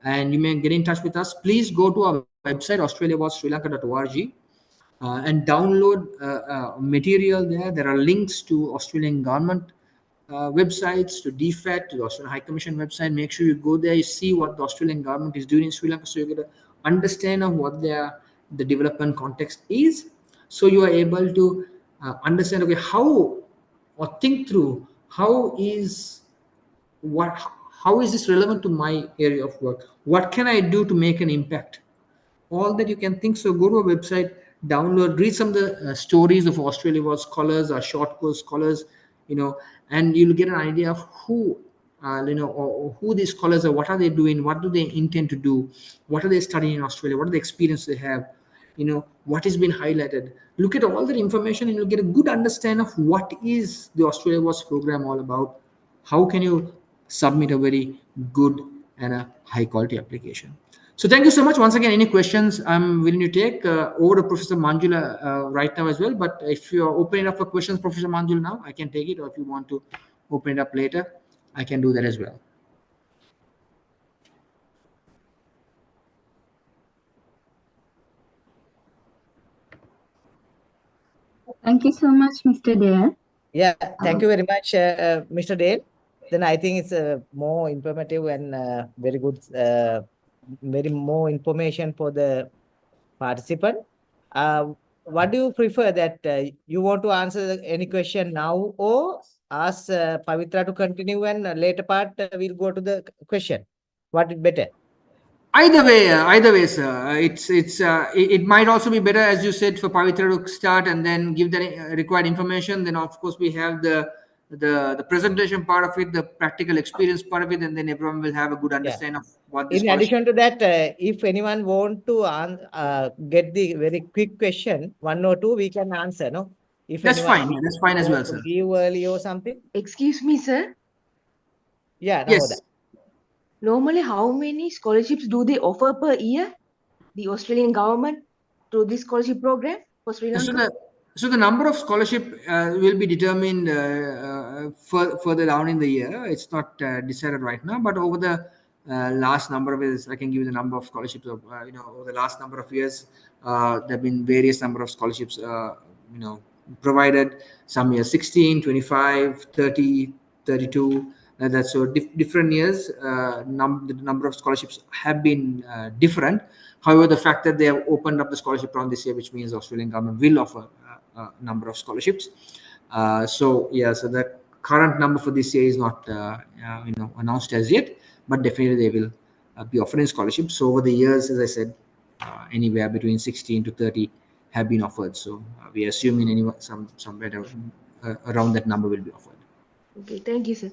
and you may get in touch with us. Please go to our website, australiawards.srilanka.org, and download material there. There are links to Australian government websites, to DFAT, to the Australian High Commission website. Make sure you go there, you see what the Australian government is doing in Sri Lanka, so you get an understand of what the development context is, so you are able to understand, okay, how, or think through how is this relevant to my area of work? What can I do to make an impact? All that you can think. So go to our website, download, read some of the stories of Australia Awards scholars, our short course scholars and you'll get an idea of who, or who these scholars are, what are they doing, what do they intend to do, what are they studying in Australia, what are the experience they have, what has been highlighted. Look at all that information and you'll get a good understanding of what is the Australia Awards program all about. How can you submit a very good and a high quality application? So thank you so much. Once again, any questions I'm willing to take over to Professor Manjula right now as well. But if you're opening up for questions, Professor Manjula, now, I can take it. Or if you want to open it up later, I can do that as well. Thank you so much, Mr. Dale. Yeah, thank you very much, Mr. Dale. Then I think it's more informative and very good, very more information for the participant. What do you prefer, that you want to answer any question now, or ask Pavitra to continue, and later part we'll go to the question? What is better? Either way, sir. It might also be better, as you said, for Pavitra to start and then give the required information. Then of course we have the presentation part of it, the practical experience part of it, and then everyone will have a good understanding of what this. In addition to that, if anyone want to get the very quick question, 1 or 2, we can answer. No, if That's anyone fine. That's fine as well, want to sir. leave early or something. Excuse me, sir. Yeah. Yes. Normally, how many scholarships do they offer per year? The Australian government through this scholarship program for Sri Lanka? So the number of scholarship will be determined further down in the year. It's not decided right now, but over the last number of years, I can give you the number of scholarships of, over the last number of years, there have been various number of scholarships, provided. Some years 16, 25, 30, 32. That's so different years. The number of scholarships have been different. However, the fact that they have opened up the scholarship round this year, which means the Australian government will offer a number of scholarships. So the current number for this year is not announced as yet, but definitely they will be offering scholarships. So over the years, as I said, anywhere between 16 to 30 have been offered. So we are assuming somewhere around that number will be offered. Okay, thank you, sir.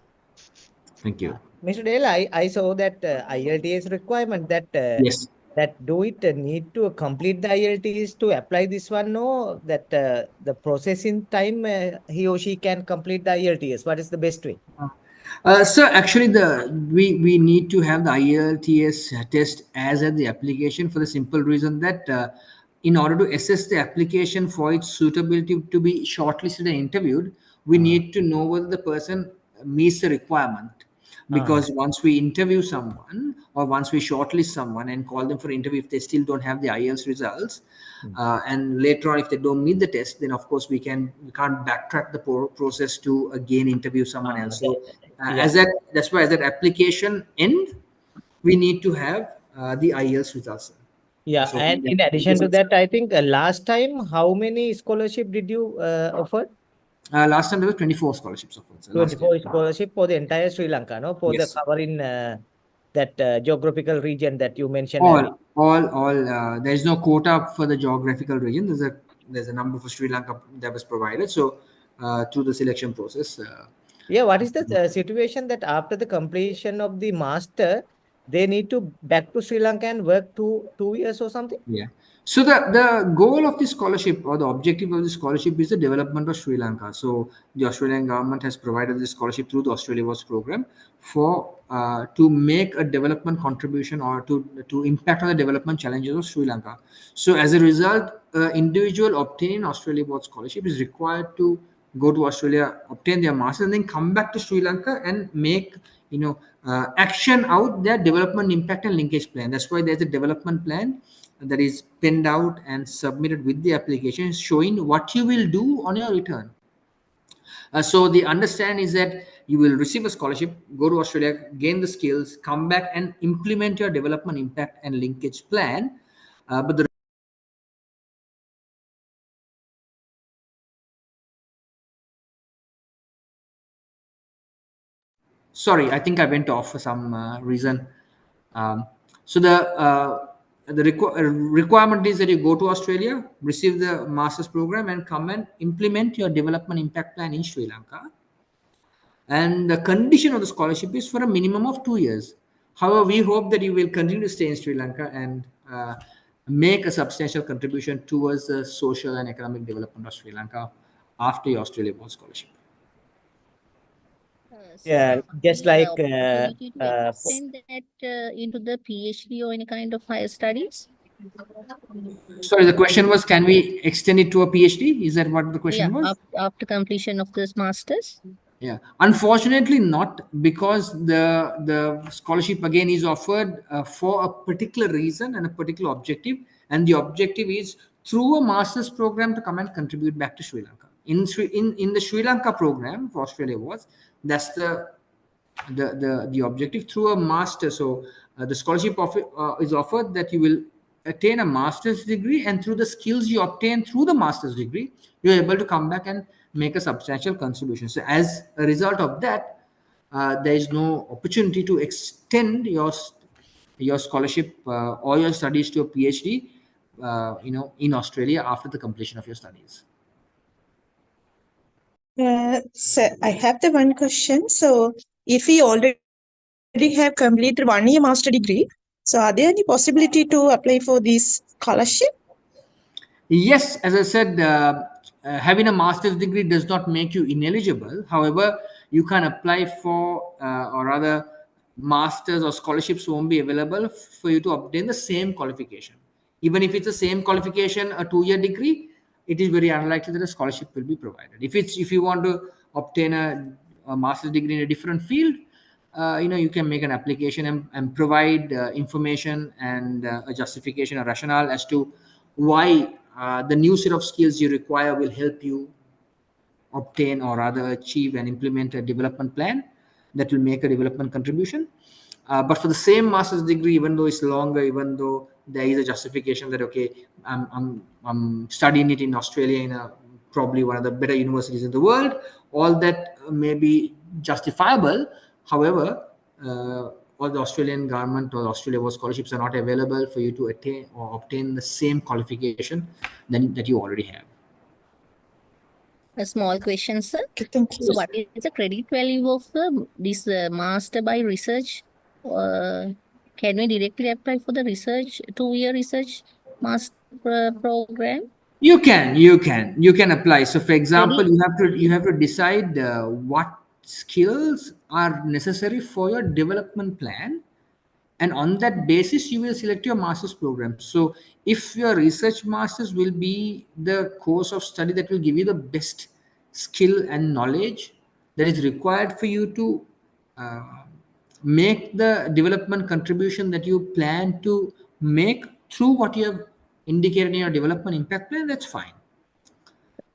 Thank you. Mr. Dale, I saw that IELTS requirement that yes. That do it need to complete the IELTS to apply this one, or that the processing time he or she can complete the IELTS? What is the best way? So actually, we need to have the IELTS test as at the application, for the simple reason that in order to assess the application for its suitability to be shortlisted and interviewed, we need to know whether the person meets the requirement. Because once we interview someone or once we shortlist someone and call them for interview, if they still don't have the IELTS results, and later on if they don't meet the test, then of course we can't backtrack the process to again interview someone else. So that's why as that application end, we need to have the IELTS results. Yeah, so and in addition to that, I think last time, how many scholarship did you offer? Last time there were 24 scholarships offered. So 24 scholarship for the entire Sri Lanka, no? For the covering that geographical region that you mentioned. All. There is no quota for the geographical region. There's a number for Sri Lanka that was provided. So through the selection process. What is the situation that after the completion of the master, they need to back to Sri Lanka and work 2 years or something? Yeah. So the goal of the scholarship, or the objective of the scholarship, is the development of Sri Lanka. So the Australian government has provided this scholarship through the Australia Awards program for to make a development contribution or to impact on the development challenges of Sri Lanka. So as a result, individual obtaining Australia Awards scholarship is required to go to Australia, obtain their master's, and then come back to Sri Lanka and make action out their development impact and linkage plan. That's why there's a development plan that is penned out and submitted with the application, showing what you will do on your return. So the understanding is that you will receive a scholarship, go to Australia, gain the skills, come back and implement your development impact and linkage plan. But the sorry, I think I went off for some reason. So the requirement is that you go to Australia, receive the master's program, and come and implement your development impact plan in Sri Lanka. and the condition of the scholarship is for a minimum of 2 years. However, we hope that you will continue to stay in Sri Lanka and make a substantial contribution towards the social and economic development of Sri Lanka after your Australia Board scholarship. So Yeah, are just there like opportunity to uh, extend that into the PhD or any kind of higher studies? Sorry, the question was, can we extend it to a PhD? Is that what the Yeah, question was? after completion of this master's. Yeah, unfortunately not, because the scholarship again is offered for a particular reason and a particular objective, and the objective is through a master's program to come and contribute back to Sri Lanka. In the Sri Lanka program for Australia was, that's the objective through a master. So the scholarship is offered that you will attain a master's degree, and through the skills you obtain through the master's degree, you're able to come back and make a substantial contribution. So as a result of that, there is no opportunity to extend your scholarship or your studies to a PhD, in Australia after the completion of your studies. So I have the one question. So if we already have completed 1 year master degree, so are there any possibility to apply for this scholarship? Yes, as I said, having a master's degree does not make you ineligible. However, you can apply for, or rather, masters or scholarships won't be available for you to obtain the same qualification. Even if it's the same qualification, a 2-year degree, it is very unlikely that a scholarship will be provided. If you want to obtain a master's degree in a different field, you can make an application and provide information and a justification or rationale as to why the new set of skills you require will help you obtain or rather achieve and implement a development plan that will make a development contribution. But for the same master's degree, even though it's longer, even though there is a justification that, okay, I'm studying it in Australia in probably one of the better universities in the world, all that may be justifiable. However, all the Australian government or Australia Board scholarships are not available for you to attain or obtain the same qualification that you already have. A small question, sir. Okay, thank you. So what is the credit value of this master by research? Can we directly apply for the research 2-year research master program? You can apply. So for example, you have to decide what skills are necessary for your development plan, and on that basis you will select your master's program. So if your research master's will be the course of study that will give you the best skill and knowledge that is required for you to make the development contribution that you plan to make through what you have indicated in your development impact plan, that's fine.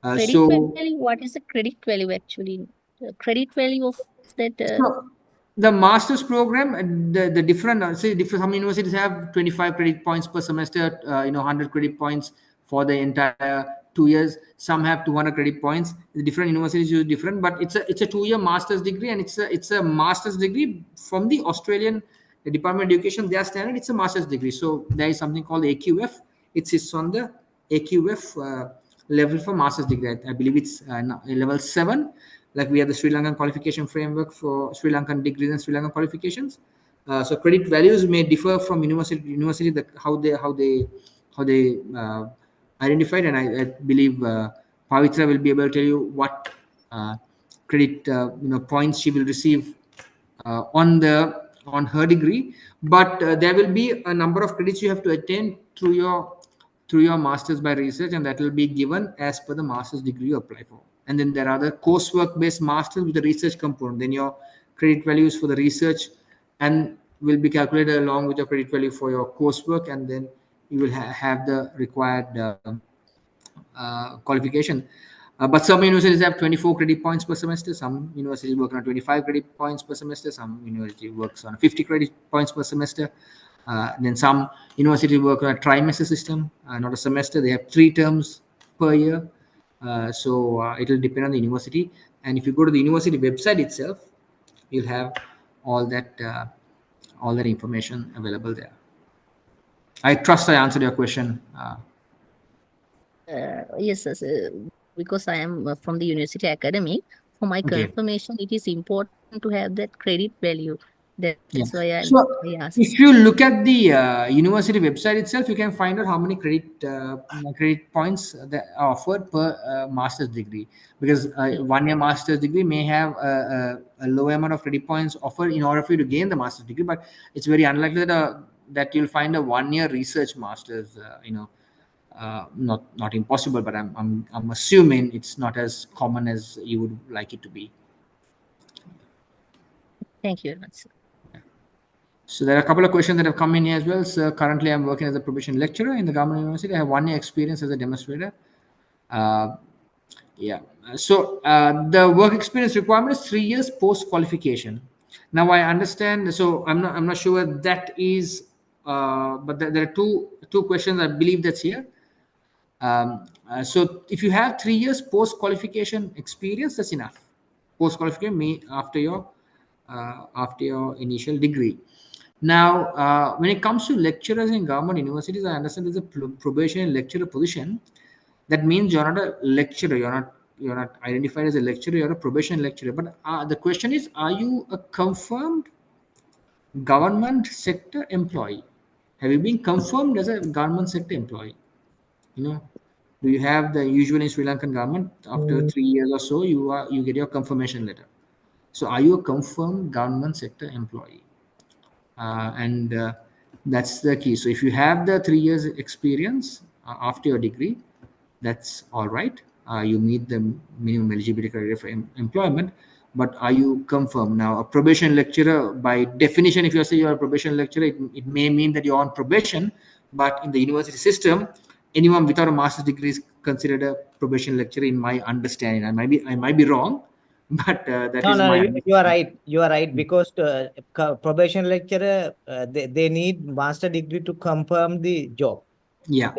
Credit value, what is the credit value actually? The credit value of that? So the master's program, the different, some universities have 25 credit points per semester, 100 credit points for the entire 2 years. Some have 200 credit points. The different universities use different, but it's a 2-year master's degree, and it's a master's degree from the Australian Department of Education. Their standard, it's a master's degree. So there is something called AQF. It sits on the AQF level for master's degree. I believe it's level 7. Like we have the Sri Lankan qualification framework for Sri Lankan degrees and Sri Lankan qualifications. So credit values may differ from university to university, that how they identified, and I believe Pavitra will be able to tell you what credit points she will receive on her degree. But there will be a number of credits you have to attain through your master's by research, and that will be given as per the master's degree you apply for. And then there are the coursework based masters with the research component. Then your credit values for the research and will be calculated along with your credit value for your coursework, and then you will have the required qualification. But some universities have 24 credit points per semester. Some universities work on 25 credit points per semester. Some university works on 50 credit points per semester. Then some universities work on a trimester system, not a semester. They have 3 terms per year. So it will depend on the university. And if you go to the university website itself, you'll have all that information available there. I trust I answered your question. Yes, because I am from the university academy. For my Okay. confirmation, it is important to have that credit value. Yeah. That's why I asked. If you look at the university website itself, you can find out how many credit points that are offered per master's degree. Because 1 year master's degree may have a low amount of credit points offered in order for you to gain the master's degree, but it's very unlikely that you'll find a 1 year research master's. Not impossible, but I'm assuming it's not as common as you would like it to be. Thank you very much, sir. So there are a couple of questions that have come in here as well. So currently I'm working as a probation lecturer in the government university. I have 1 year experience as a demonstrator. The work experience requirement is 3 years post qualification. Now I understand. So I'm not sure that is, but there are two questions. I believe that's here. So if you have 3 years post qualification experience, that's enough. Post qualification after your initial degree. Now, when it comes to lecturers in government universities, I understand there's a probation lecturer position. That means you're not a lecturer. You're not identified as a lecturer. You're a probation lecturer. But the question is, are you a confirmed government sector employee? Have you been confirmed as a government sector employee? Do you have the usual in Sri Lankan government after 3 years or so you get your confirmation letter? So are you a confirmed government sector employee? That's the key. So if you have the 3 years experience after your degree, that's all right. You meet the minimum eligibility criteria for employment. But are you confirmed? Now, a probation lecturer, by definition, if you say you're a probation lecturer, it may mean that you're on probation. But in the university system, anyone without a master's degree is considered a probation lecturer, in my understanding. I might be wrong, but that is my understanding. You are right. You are right, because probation lecturer, they need master degree to confirm the job. Yeah.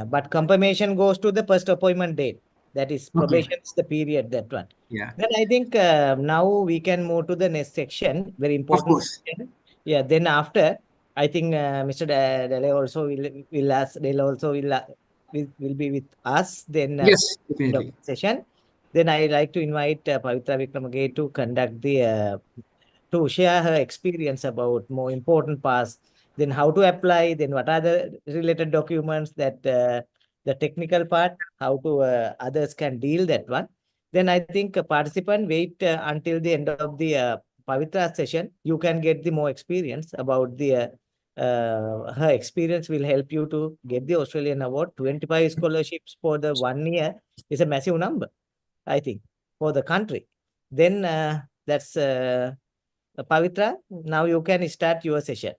But confirmation goes to the first appointment date. That is, Okay. probation is the period, that one. Yeah. Then I think now we can move to the next section. Very Of important course. section. Yeah. Then after, I think Mr. Dele also will ask. Dele also will be with us. Then Yes, definitely. session. Then I like to invite Pavitra Wickramage to conduct to share her experience about more important parts, then how to apply, then what are the related documents, that the technical part, how to others can deal that one. Then I think a participant wait until the end of the Pavitra session. You can get the more experience about her experience will help you to get the Australian award. 25 scholarships for the 1 year is a massive number, I think, for the country. Then that's Pavitra. Now you can start your session.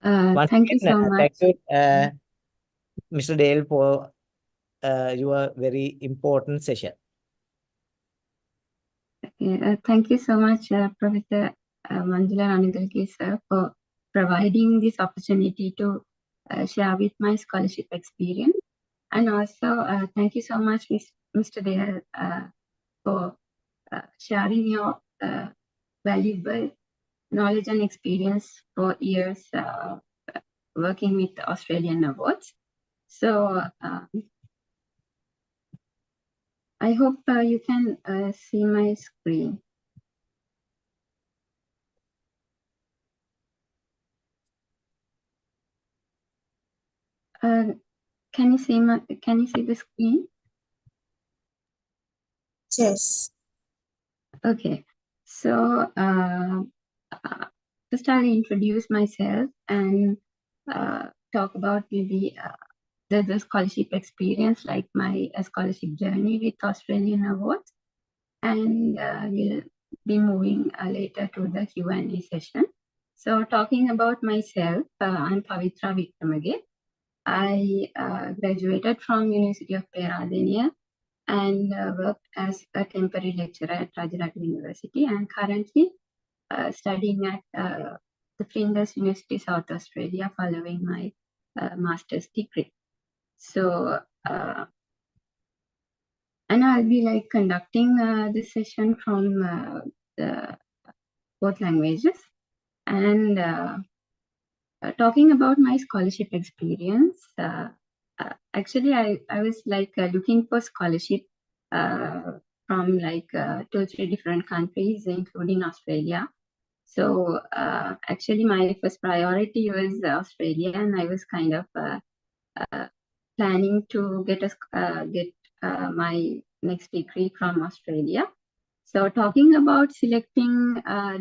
Thank you so much. Thank you, Mr. Dale, for your very important session. Thank you so much, Professor Manjula Ranagalake, sir, for providing this opportunity to share with my scholarship experience. And also, thank you so much, Mr. Dale, for sharing your valuable knowledge and experience for years working with the Australian awards. So I hope you can see my screen. Can you see the screen? Yes. Okay. So first I'll introduce myself and talk about maybe the scholarship experience, like my scholarship journey with Australian awards, and we'll be moving later to the Q&A session. So talking about myself, I'm Pavitra Wickramage. I graduated from University of Peradeniya and worked as a temporary lecturer at Rajaratnam University, and currently studying at the Flinders University, South Australia, following my master's degree. So, and I'll be conducting this session from both languages, and talking about my scholarship experience. Actually, I was looking for scholarship from like 2 or 3 different countries, including Australia. So actually, my first priority was Australia, and I was kind of planning to get my next degree from Australia. So talking about selecting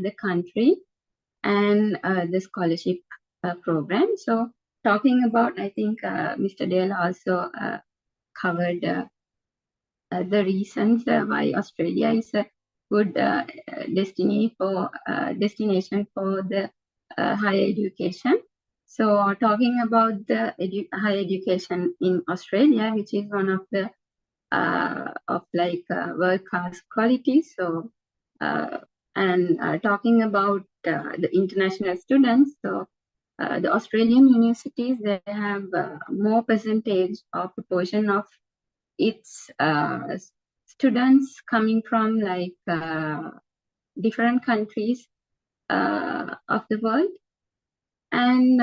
the country and the scholarship program. So talking about, I think Mr. Dale also covered the reasons why Australia is a good destination for the higher education. So talking about the higher education in Australia, which is one of the world-class quality. So talking about the international students, so the Australian universities, they have more percentage or proportion of its students coming from like different countries of the world, and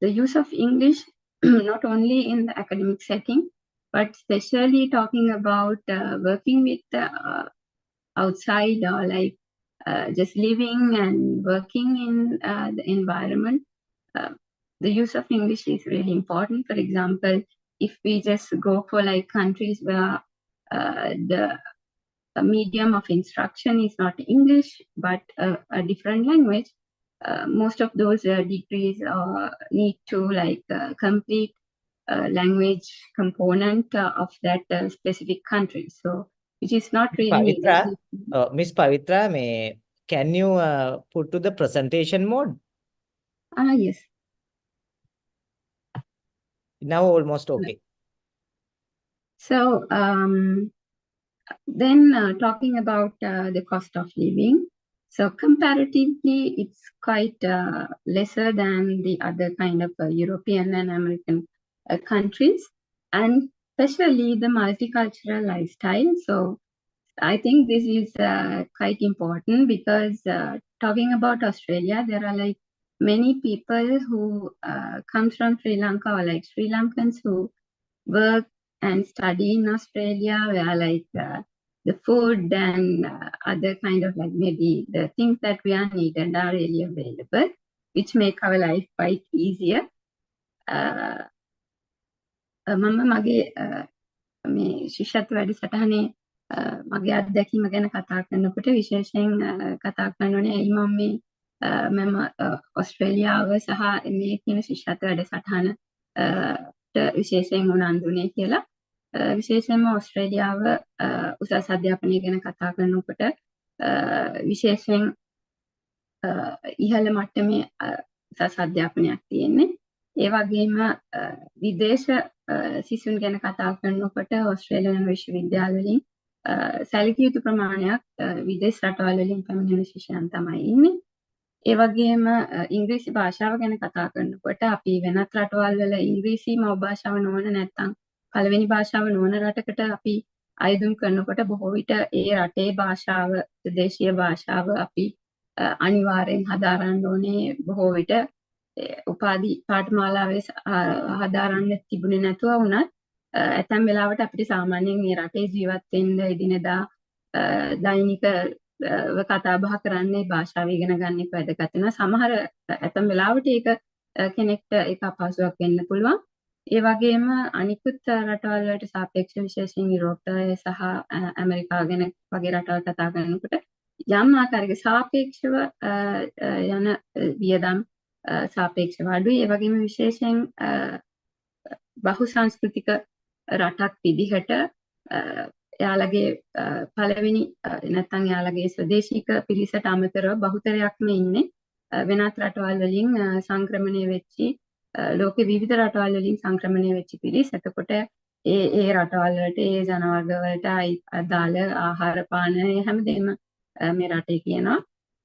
the use of English not only in the academic setting, but especially talking about working with outside, or like just living and working in the environment. The use of English is really important. For example, if we just go for like countries where the medium of instruction is not English, but a different language, most of those degrees need to like complete language component of that specific country. So which is not really needed. Pavitra, Miss Pavitra, can you put to the presentation mode? Yes. Now almost okay. So then talking about the cost of living. So comparatively, it's quite lesser than the other kind of European and American countries, and especially the multicultural lifestyle. So I think this is quite important, because talking about Australia, there are like many people who come from Sri Lanka, or like Sri Lankans who work and study in Australia, where like the food and other kind of like maybe the things that we are needed are really available, which make our life quite easier. මම මගේ මේ ශිෂ්‍යත්ව වැඩසටහනේ මගේ අත්දැකීම ගැන කතා කරනකොට විශේෂයෙන් කතා කරනෝනේ ඇයි මම මේ මම ඔස්ට්‍රේලියාව සහ මේ කියන ශිෂ්‍යත්ව වැඩසටහනට විශේෂයෙන් උනන්දුනේ කියලා. විශේෂයෙන්ම ඔස්ට්‍රේලියාව උසස් අධ්‍යාපනය ගැන කතා කරනකොට විශේෂයෙන් ඉහළ මට්ටමේ උසස් අධ්‍යාපනයක් තියෙන්නේ. ඒ වගේම විදේශ සිසුන් ගැන කතා කරනකොට ඔස්ට්‍රේලියානු විශ්වවිද්‍යාල වලින් සැලකිය යුතු ප්‍රමාණයක් විදේශ රටවල් වලින් පැමිණෙන ශිෂ්‍යයන් තමයි ඉන්නේ. ඒ වගේම ඉංග්‍රීසි භාෂාව ගැන කතා කරනකොට අපි වෙනත් රටවල් වල ඉංග්‍රීසි මව් භාෂාව නොවන නැත්නම් පළවෙනි භාෂාව නොවන රටකට අපි අයදුම් කරනකොට බොහෝ විට ඒ රටේ භාෂාව, දේශීය භාෂාව අපි අනිවාර්යෙන් හදාරන්න ඕනේ. බොහෝ විට උපාධි පාඨමාලාවේ හදාරන්න තිබුණේ නැතුව වුණත් ඇතැම් වෙලාවට අපිට සාමාන්‍යයෙන් මේ රටේ ජීවත් වෙන්න එදිනෙදා දෛනික කතා බහ කරන්නේ භාෂාව ඉගෙන ගන්න එක වැදගත් වෙනවා. සමහර ඇතැම් වෙලාවට ඒක කෙනෙක්ට ඒක අපහසුයක් වෙන්න පුළුවන්. ඒ වගේම අනිකුත් රටවල් වලට සාපේක්ෂව විශේෂයෙන් යුරෝපය සහ ඇමරිකාව ගැන වගේ රටවල් කතා කරනකොට යම් ආකාරයක සාපේක්ෂව යන වියදම් සාපේක්ෂව අඩුයි. ඒ වගේම විශේෂයෙන් බහුසංස්කෘතික රටක් විදිහට එයාලගේ පළවෙනි නැත්නම් එයාලගේ ස්වදේශීක පිරිසට අමතරව බහුතරයක්ම ඉන්නේ වෙනත් රටවල් වලින් සංක්‍රමණය වෙච්චි, ලෝකේ විවිධ රටවල් වලින් සංක්‍රමණය වෙච්ච පිරිස. එතකොට ඒ රටවල් වලට ඒ ජනවර්ග වලට අදාළ ආහාර පාන හැමදේම මේ රටේ කියනවා.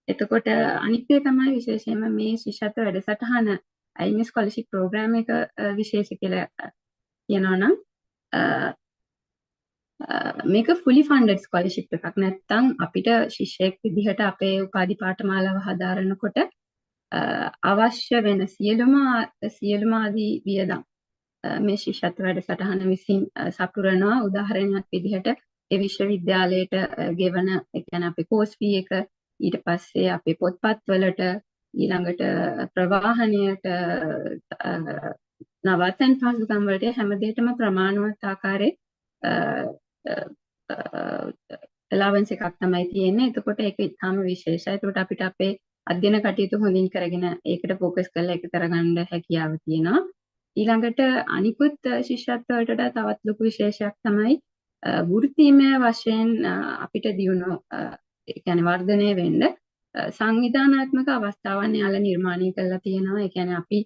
එතකොට අනිත් එක තමයි විශේෂයෙන්ම මේ ශිෂ්‍යත්ව වැඩසටහන IME ස්කෝලර්ෂිප් ප්‍රෝග්‍රෑම් එක විශේෂ කියලා කියනවා නම් මේක fully funded scholarship එකක්. නැත්තම් අපිට ශිෂ්‍යයෙක් විදිහට අපේ උපාධි පාඨමාලාව හදාරනකොට අවශ්‍ය වෙන සියලුම ආදී වියදම් මේ ශිෂ්‍යත්ව වැඩසටහන විසින් සපුරනවා. උදාහරණයක් විදිහට ඒ විශ්වවිද්‍යාලයට ගෙවන ඒ කියන්නේ අපේ course fee එක ඊට පස්සේ අපේ පොත්පත් වලට ඊළඟට ප්‍රවාහනයට නවත්තන් පහසුකම් වලට හැම දෙයකම ප්‍රමාණවත් ආකාරයේ allowance එකක් තමයි තියෙන්නේ. එතකොට ඒක ඉතාම විශේෂයි. එතකොට අපිට අපේ අධ්‍යයන කටයුතු හොඳින් කරගෙන ඒකට ફોකස් කරලා ඒක කරගන්න හැකියාව තියෙනවා. ඊළඟට අනිකුත් ශිෂ්‍යත්ව වලට තවත් ලොකු විශේෂයක් තමයි වෘත්තීමය වශයෙන් අපිට දියුණු ඒ කියන්නේ වර්ධනය වෙන්න සංවිධානාත්මක අවස්ථාවන් යාලා නිර්මාණය කරලා තියෙනවා. ඒ කියන්නේ අපි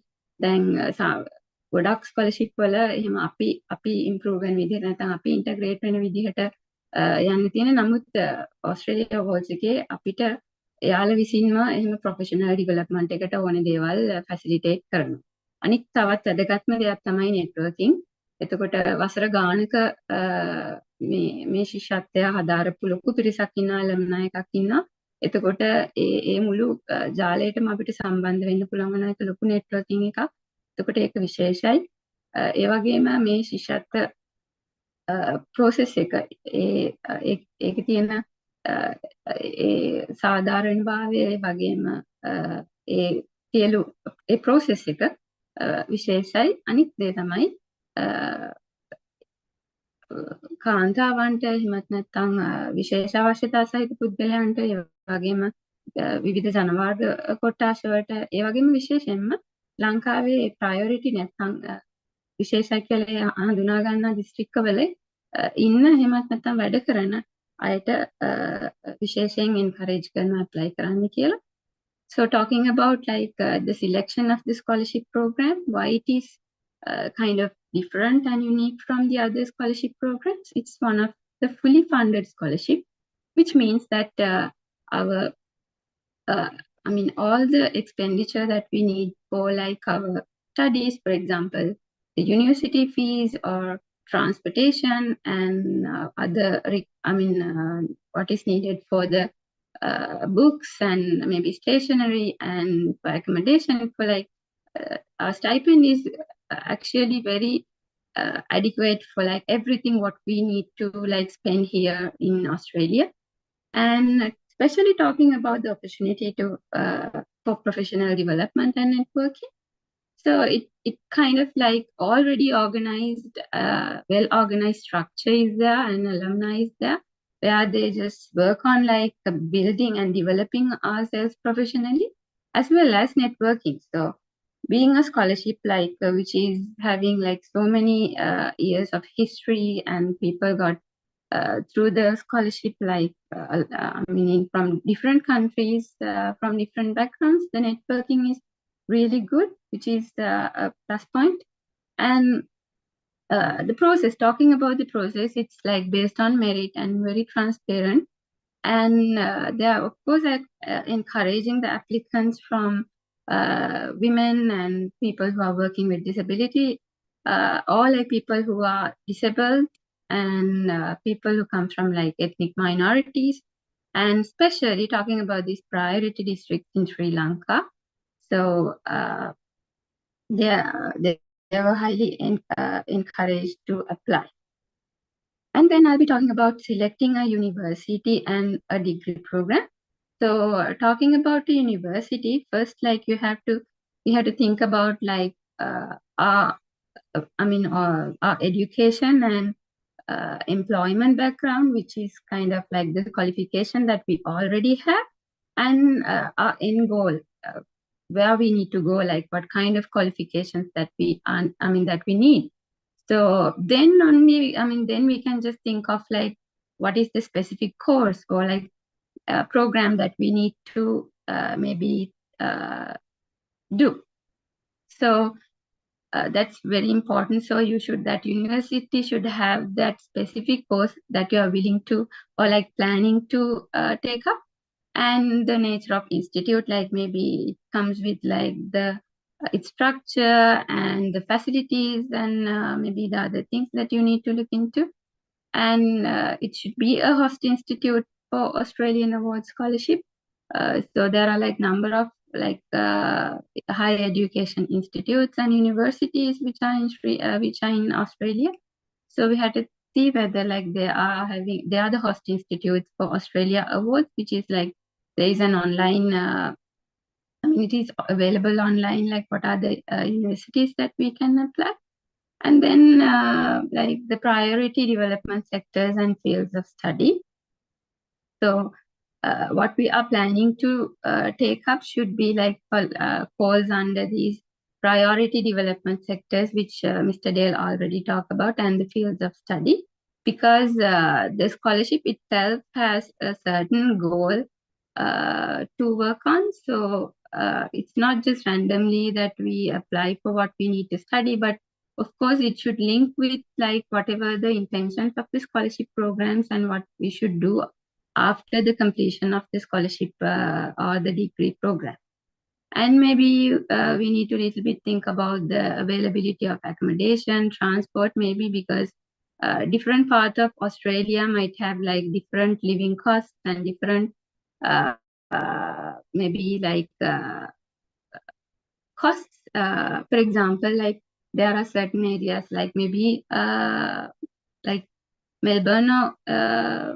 දැන් ගොඩක් ස්කෝලර්ෂිප් වල එහෙම අපි ඉම්ප්‍රූව් වෙන විදිහට නැත්නම් අපි ඉන්ටග්‍රේට් වෙන විදිහට යන්න තියෙන. නමුත් ඕස්ට්‍රේලියා වෝල්ස් එකේ අපිට එයාලා විසින්ම එහෙම ප්‍රොෆෙෂනල් ඩෙවලොප්මන්ට් එකට ඕන දේවල් ෆැසිලිටේට් කරනවා. අනිත් තවත් වැදගත්ම දෙයක් තමයි නෙට්වර්කින්. එතකොට වසර ගානක මේ ශිෂ්‍යත්වය හදාරපු ලොකු පිරිසක් ඉන්නවා, ලැම්නා එකක් ඉන්නවා. එතකොට ඒ මුළු ජාලයටම අපිට සම්බන්ධ වෙන්න පුළුවන් වෙන එක ලොකු නෙට්වර්කින් එකක්. එතකොට ඒක විශේෂයි. ඒ වගේම මේ ශිෂ්‍යත්ව process එක ඒකේ තියෙන ඒ සාධාරණභාවය වගේම ඒ සියලු ඒ process එක විශේෂයි. අනිත් දේ තමයි කාන්තාවන්ට එහෙමත් නැත්නම් විශේෂ අවශ්‍යතා සහිත පුද්ගලයන්ට ඒ වගේම විවිධ ජනවාර්ග කොටස් වලට ඒ වගේම විශේෂයෙන්ම ලංකාවේ ප්‍රයොරිටි නැත්නම් විශේෂයි කියලා හඳුනා ගන්න දිස්ත්‍රික්කවල ඉන්න එහෙමත් නැත්නම් වැඩ කරන අයට විශේෂයෙන් encourage කරනවා apply කරන්න කියලා. So talking about like the selection of the scholarship program, why it is kind of different and unique from the other scholarship programs. It's one of the fully funded scholarship, which means that all the expenditure that we need for like our studies, for example, the university fees or transportation and other, what is needed for the books and maybe stationery and for accommodation for like our stipend is actually very adequate for like everything what we need to like spend here in Australia. And especially talking about the opportunity to for professional development and networking. So it kind of like already organized, well-organized structure is there and alumni is there, where they just work on like building and developing ourselves professionally as well as networking. So being a scholarship like which is having like so many years of history and people got through the scholarship like from different countries, from different backgrounds, the networking is really good, which is a plus point. And the process, talking about the process, it's like based on merit and very transparent. And they are of course encouraging the applicants from women and people who are working with disability, or like people who are disabled and people who come from like ethnic minorities, and especially talking about these priority districts in Sri Lanka. So they were highly encouraged to apply. And then I'll be talking about selecting a university and a degree program. So talking about the university, first, like we have to think about like our education and employment background, which is kind of like the qualification that we already have, and our end goal, where we need to go, like what kind of qualifications that we need. So then only, then we can just think of like what is the specific course or like program that we need to maybe do. So that's very important. So that university should have that specific course that you are willing to or like planning to take up. And the nature of institute, like maybe it comes with like its structure and the facilities and maybe the other things that you need to look into. And it should be a host institute for Australian Award Scholarship. So there are like number of like higher education institutes and universities which are in Australia. So we had to see whether like they are the host institutes for Australia Awards, which is like there is an online, it is available online, like what are the universities that we can apply. And then like the priority development sectors and fields of study. So what we are planning to take up should be like falls under these priority development sectors, which Mr. Dale already talked about, and the fields of study, because the scholarship itself has a certain goal to work on. So it's not just randomly that we apply for what we need to study, but of course it should link with like whatever the intentions of the scholarship programs and what we should do after the completion of the scholarship or the degree program. And maybe we need to little bit think about the availability of accommodation, transport, maybe because different parts of Australia might have like different living costs and different maybe like costs. For example, like there are certain areas like maybe like Melbourne or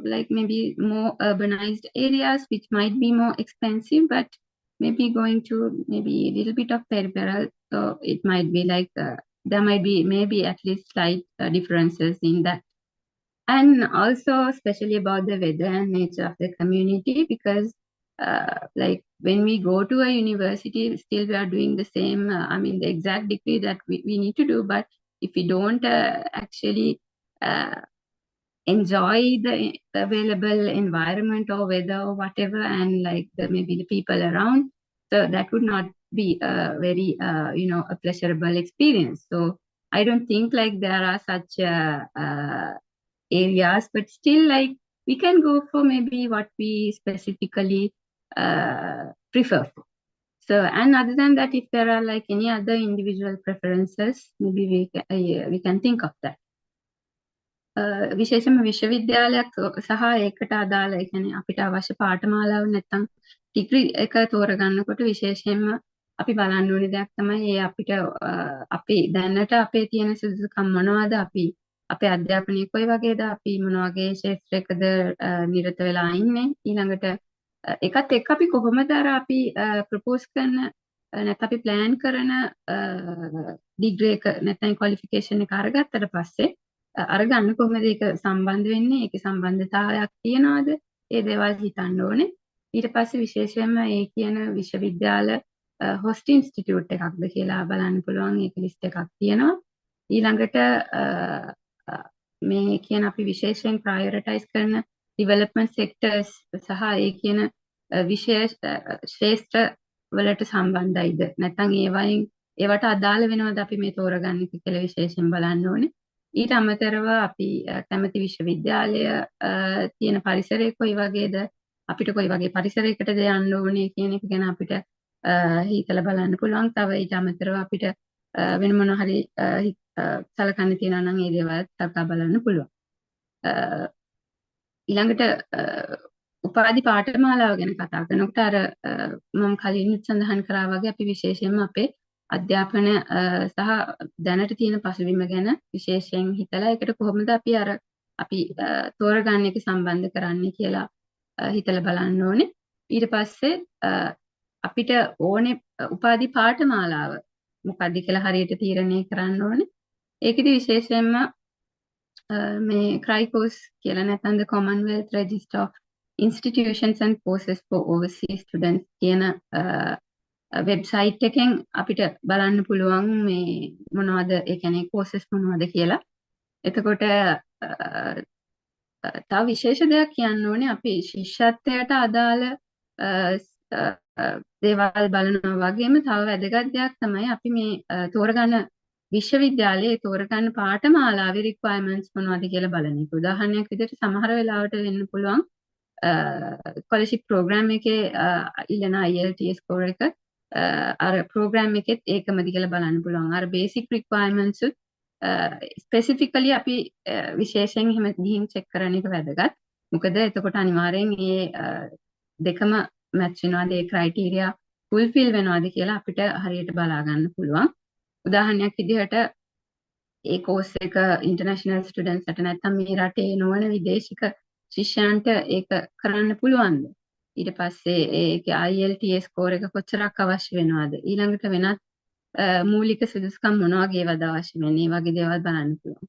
like maybe more urbanized areas, which might be more expensive, but maybe going to maybe a little bit of peripheral. So it might be like there might be maybe at least slight differences in that. And also especially about the weather and nature of the community, because like when we go to a university, still we are doing the same, the exact degree that we need to do, but if we don't actually enjoy the available environment or weather or whatever, and like maybe the people around, so that would not be a very a pleasurable experience. So I don't think like there are such areas, but still like we can go for maybe what we specifically prefer for. So, and other than that, if there are like any other individual preferences, maybe we can think of that. විශේෂම විශ්වවිද්‍යාලයක් සහ ඒකට අදාළ ඒ කියන්නේ අපිට අවශ්‍ය පාඨමාලාව නැත්නම් degree එක තෝරගන්නකොට විශේෂයෙන්ම අපි බලන්න ඕනේ දෙයක් තමයි ඒ අපිට අපි දැනට අපේ තියෙන සුදුසුකම් මොනවද, අපි අපේ අධ්‍යාපනය කොයි වගේද, අපි මොන වගේ ක්ෂේත්‍රයකද නිරත වෙලා ඉන්නේ, ඊළඟට එකත් එක්ක අපි කොහොමද අර අපි ප්‍රොපෝස් කරන නැත්නම් අපි ප්ලෑන් කරන ඩිග්‍රී එක නැත්නම් ක්වොලිෆිකේෂන් එක අරගත්තට පස්සේ අරගන්න කොහොමද ඒක සම්බන්ධ වෙන්නේ, ඒකේ සම්බන්ධතාවයක් තියනවාද, ඒ දේවල් හිතන්න ඕනේ. ඊට පස්සේ විශේෂයෙන්ම ඒ කියන විශ්වවිද්‍යාල හොස්ට් ඉන්ස්ටිටියුට් එකක්ද කියලා බලන්න පුළුවන්, ඒක ලිස්ට් එකක් තියෙනවා. ඊළඟට මේ කියන අපි විශේෂයෙන් ප්‍රයොරිටයිස් කරන ඩෙවලොප්මන්ට් සෙක්ටර්ස් සහ ඒ කියන විශේෂ ශ්‍රේෂ්ඨ වලට සම්බන්ධයිද නැත්නම් ඒවට අදාළ වෙනවද අපි මේ තෝරගන්නේ කියලා විශේෂයෙන් බලන්න ඕනේ. ඊට අමතරව අපි කැමති විශ්වවිද්‍යාලය තියෙන පරිසරය කොයි වගේද, අපිට කොයි වගේ පරිසරයකටද යන්න ඕනේ කියන එක ගැන අපිට හිතලා බලන්න පුළුවන්. තව ඊට අමතරව අපිට වෙන මොන හරි සලකන්න තියෙනවා නම් ඒ දේවල් සලකා බලන්න පුළුවන්. ඊළඟට උපාධි පාඨමාලාව ගැන කතා කරනකොට අර මම කලින් සඳහන් කරා වගේ අපි විශේෂයෙන්ම අපේ අධ්‍යාපන සහ දැනට තියෙන පසුබිම ගැන විශේෂයෙන් හිතලා ඒකට කොහොමද අපි අපි තෝරගන්න එක සම්බන්ධ කරන්නේ කියලා හිතලා බලන්න ඕනේ. ඊට පස්සේ අපිට ඕනේ උපාධි පාඨමාලාව මොකක්ද කියලා හරියට තීරණය කරන්න ඕනේ. ඒකෙදි විශේෂයෙන්ම මේ CRICOS කියලා නැත්නම් the Commonwealth Register of Institutions and Courses for Overseas Students කියන වෙබ්සයිට් එකෙන් අපිට බලන්න පුළුවන් මේ මොනවද ඒ කියන්නේ courses මොනවද කියලා. එතකොට තව විශේෂ දෙයක් කියන්න ඕනේ, අපි ශිෂ්‍යත්වයට අදාළ දේවල් බලනවා වගේම තව වැදගත් දෙයක් තමයි අපි මේ තෝරගන්න විශ්වවිද්‍යාලයේ තෝරගන්න පාඨමාලාවේ requirements මොනවද කියලා බලන එක. උදාහරණයක් විදිහට සමහර වෙලාවට වෙන්න පුළුවන් ස්කෝලර්ෂිප් ප්‍රෝග්‍රෑම් එකේ ඉල්ලන IELTS ස්කෝර් එක අර ප්‍රෝග්‍රෑම් එකෙත් ඒකමද කියලා බලන්න පුළුවන්. අර බේසික් රික්වයර්මන්ට්ස් ස්පෙસિෆිකලි අපි විශේෂයෙන් එහෙම ගිහින් චෙක් කරන එක වැදගත්. මොකද එතකොට අනිවාර්යෙන් මේ දෙකම මැච් වෙනවාද, ඒ ක්‍රයිටීරියා ෆුල්ෆිල් වෙනවාද කියලා අපිට හරියට බලා ගන්න පුළුවන්. උදාහරණයක් විදිහට ඒ කෝස් එක ඉන්ටර්නැෂනල් ස්ටුඩන්ට්ස්ට නැත්නම් මේ රටේ නොවන විදේශික ශිෂ්‍යයන්ට ඒක කරන්න පුළුවන්ද? ඊට පස්සේ ඒකේ IELTS ස්කෝර් එක කොච්චරක් අවශ්‍ය වෙනවද? ඊළඟට වෙනත් මූලික සුදුසුකම් මොන වගේ ඒවාද අවශ්‍ය වෙන්නේ? මේ වගේ දේවල් බලන්න පුළුවන්.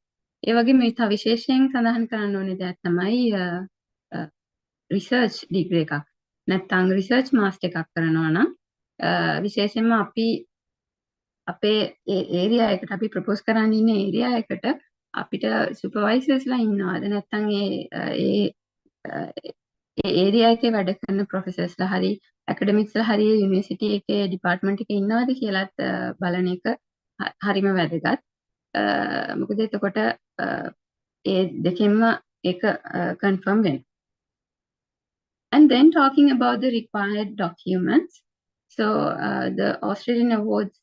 ඒ වගේම මේ තව විශේෂයෙන් සඳහන් කරන්න ඕනේ දෙයක් තමයි රිසර්ච් ඩිග්‍රී එකක්. නැත්නම් රිසර්ච් මාස්ටර් එකක් කරනවා නම් විශේෂයෙන්ම අපි අපේ ඒරියා එකට අපි ප්‍රොපෝස් කරන්න ඉන්න ඒරියා එකට අපිට සුපර්වයිසර්ස්ලා ඉන්නවද නැත්නම් ඒ ඒරියා එකේ වැඩ කරන ප්‍රොෆෙසර්ස්ලා හරි ඇකඩමික්ස්ලා හරි යුනිවර්සිටි එකේ ඩිපාර්ට්මන්ට් එකේ ඉන්නවද කියලාත් බලන එක හරිම වැදගත්. මොකද එතකොට ඒ දෙකෙන්ම එක කන්ෆර්ම් වෙනවා. And then talking about the required documents. So the Australian Awards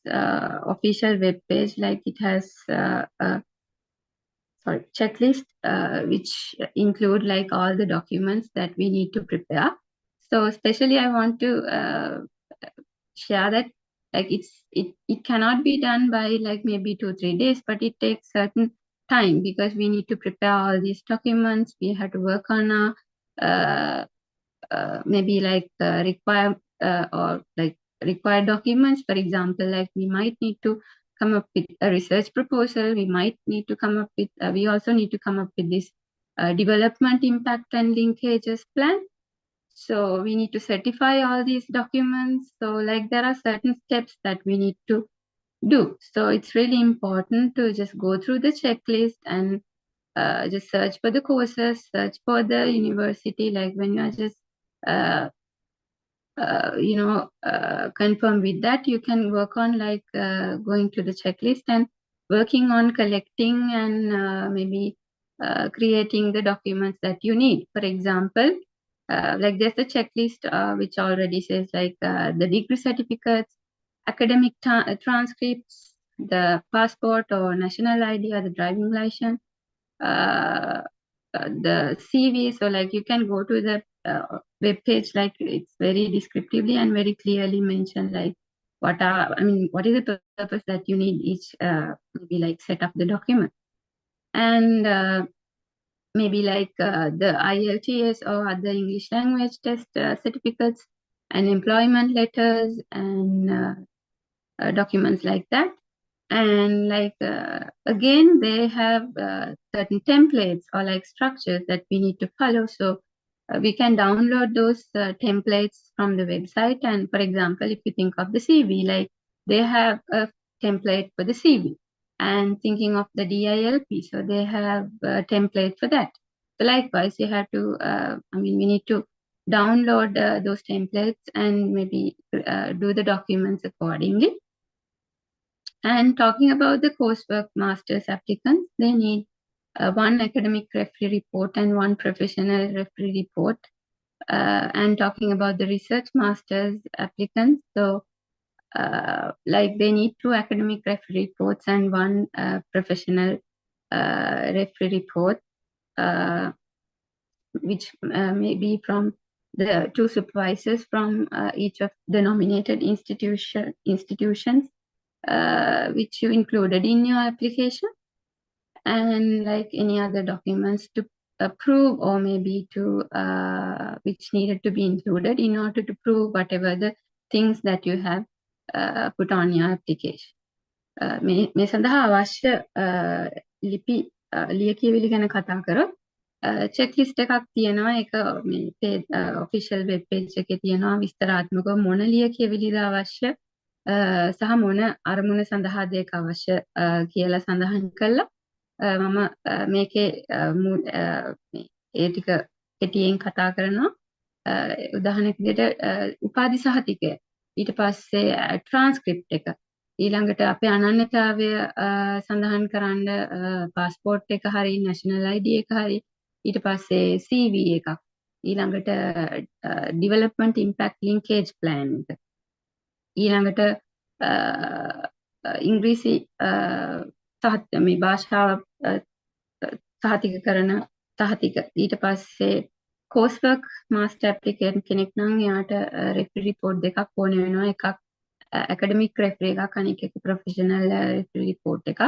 official web page, like it has checklist which include like all the documents that we need to prepare. So especially I want to share that like it cannot be done by like maybe 2-3 days, but it takes certain time because we need to prepare all these documents. We have to work on maybe like required documents. For example, like we might need to come up with a research proposal. We might need to come up with, we also need to come up with this development impact and linkages plan. So we need to certify all these documents. So like there are certain steps that we need to do. So it's really important to just go through the checklist and just search for the courses, search for the university. Like when you are just confirm with that, you can work on like going to the checklist and working on collecting and maybe creating the documents that you need. For example, like there's a checklist which already says like the degree certificates, academic transcripts, the passport or national ID or the driving license, the CV. So like you can go to the web page, like it's very descriptively and very clearly mentioned like what is the purpose that you need each maybe like set up the document. And maybe like the IELTS or other English language test certificates and employment letters and documents like that. And like again they have certain templates or like structures that we need to follow. So we can download those templates from the website. And for example, if you think of the CV, like they have a template for the CV. And thinking of the DILP, so they have a template for that. So likewise, you have to we need to download those templates and maybe do the documents accordingly. And talking about the coursework masters applicants, they need one academic referee report and one professional referee report. And talking about the research masters applicants, so like they need 2 academic referee reports and 1 professional referee report, which may be from the 2 supervisors from each of the nominated institutions which you included in your application, and like any other documents to approve or maybe to which needed to be included in order to prove whatever the things that you have put on your application. මේ සඳහා අවශ්‍ය ලිපි ලියකියවිලි ගැන කතා කරොත් checklist එකක් තියෙනවා. ඒක මේ official web page එකේ තියෙනවා විස්තරාත්මකව මොන ලියකියවිලිද අවශ්‍ය සහ මොන අරමුණ සඳහාද ඒක අවශ්‍ය කියලා සඳහන් කළා. මම මේකේ ඒ ටික කෙටියෙන් කතා කරනවා. උදාහරණයක් විදිහට උපාධි සහතිකය, ඊට පස්සේ transcript එක, ඊළඟට අපේ අනන්‍යතාවය සඳහන් කරන්න passport එක හරි national ID එක හරි, ඊට පස්සේ CV එකක්, ඊළඟට development impact linkage plan එක, ඊළඟට ඉංග්‍රීසි මේ භාෂාව සහතික කරන සහතික, ඊට පස්සේ coursework master applicant කෙනෙක් නම් එයාට referee report දෙකක් ඕන වෙනවා. එකක් academic referee එකක්, අනික එක professional referee report එකක්.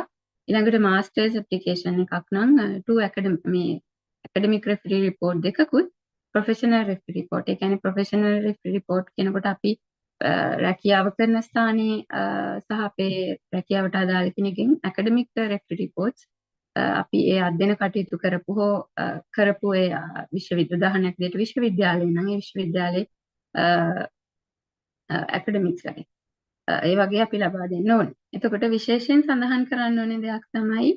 ඊළඟට masters application එකක් නම් two academic referee report දෙකකුත් professional referee report. ඒ කියන්නේ professional referee report කියනකොට අපි රැකියාව කරන ස්ථානයේ සහ අපේ රැකියාවට අදාළ කෙනකින් academic referee reports අපි ඒ අධ්‍යයන කටයුතු කරපු හෝ කරපු ඒ විශ්වවිද්‍යාල උදාහරණයක් දෙයට විශ්වවිද්‍යාලේ නම් ඒ විශ්වවිද්‍යාලේ academics වලින් ඒ වගේ අපි ලබා දෙන්න ඕනේ. එතකොට විශේෂයෙන් සඳහන් කරන්න ඕනේ දෙයක් තමයි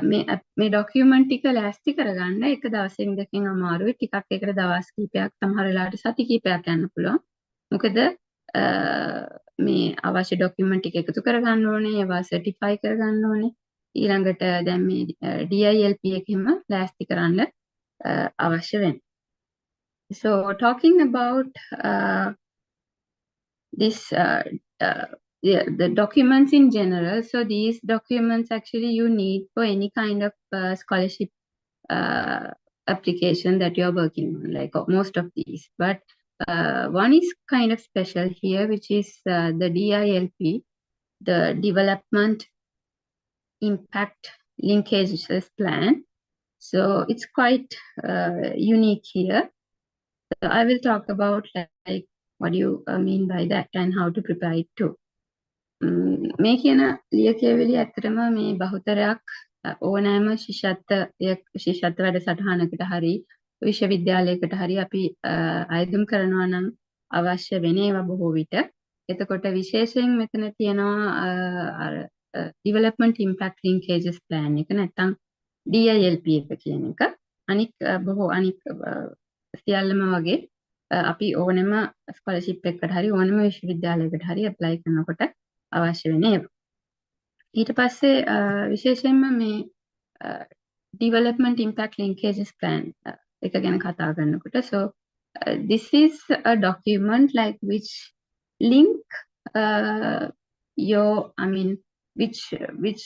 මේ ડોකියුමන්ට් ටික ලෑස්ති කරගන්න එක දවසෙන් දෙකකින් අමාරුයි. ටිකක් ඒකට දවස් කිහිපයක් සමහර වෙලාවට සති කිහිපයක් යන්න පුළුවන්. මොකද මේ අවශ්‍ය ડોකියුමන්ට් ටික එකතු කරගන්න ඕනේ, ඒවා සර්ටිෆයි කරගන්න ඕනේ. ඊළඟට දැන් මේ DILP එකෙම ලෑස්ති කරන්න අවශ්‍ය වෙනවා. So talking about the documents in general. So these documents actually you need for any kind of scholarship application that you are working on, like most of these. But one is kind of special here, which is the DILP, the Development Impact Linkages Plan. So it's quite unique here. So I will talk about like what do you mean by that and how to prepare it too. මේ කියන ලියකියවිලි ඇත්තටම මේ බහුතරයක් ඕනෑම ශිෂ්‍යත්ව වැඩසටහනකට හරි විශ්වවිද්‍යාලයකට හරි අපි අයදුම් කරනවා නම් අවශ්‍ය වෙන ඒවා බොහෝ විට. එතකොට විශේෂයෙන් මෙතන තියෙනවා development impact linkages plan එක නැත්නම් DILP එක කියන එක. අනික් සියල්ලම වගේ අපි ඕනෑම ස්කෝලර්ෂිප් එකකට හරි ඕනෑම විශ්වවිද්‍යාලයකට හරි ඇප්ලයි කරනකොට අවශ්‍ය වෙන ඒවා. ඊට පස්සේ විශේෂයෙන්ම මේ development impact linkages plan එක ගැන කතා කරනකොට so this is a document like which link which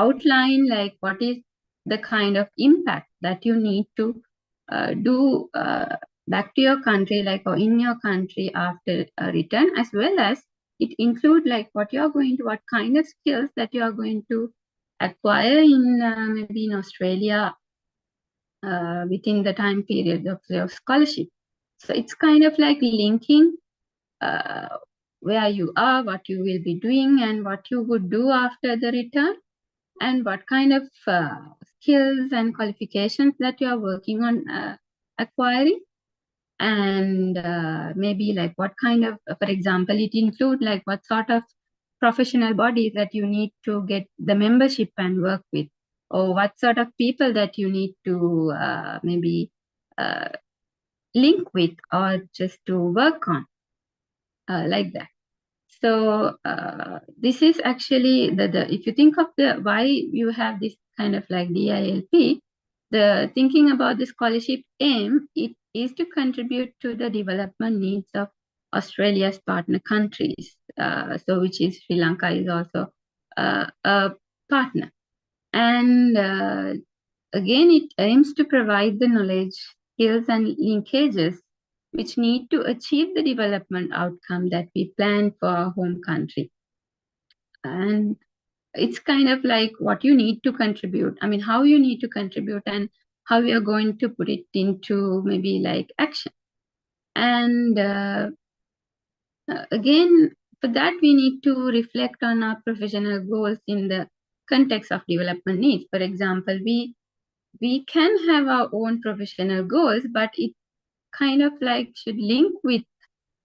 outline like what is the kind of impact that you need to do back to your country, like or in your country after a return, as well as it include like what kind of skills that you are going to acquire in maybe in Australia within the time period of your scholarship. So it's kind of like linking where you are, what you will be doing, and what you would do after the return, and what kind of skills and qualifications that you are working on acquiring. And maybe like what kind of, for example, it include like what sort of professional bodies that you need to get the membership and work with, or what sort of people that you need to maybe link with or just to work on, like that. So this is actually the if you think of the why you have this kind of like DILP, the thinking about the scholarship aim, it is to contribute to the development needs of Australia's partner countries. So which is Sri Lanka is also a partner. And again, it aims to provide the knowledge, skills and linkages which need to achieve the development outcome that we plan for our home country. And it's kind of like what you need to contribute. I mean, how you need to contribute and how you are going to put it into maybe like action. And again, for that, we need to reflect on our professional goals in the context of development needs. For example, we can have our own professional goals, but it kind of like should link with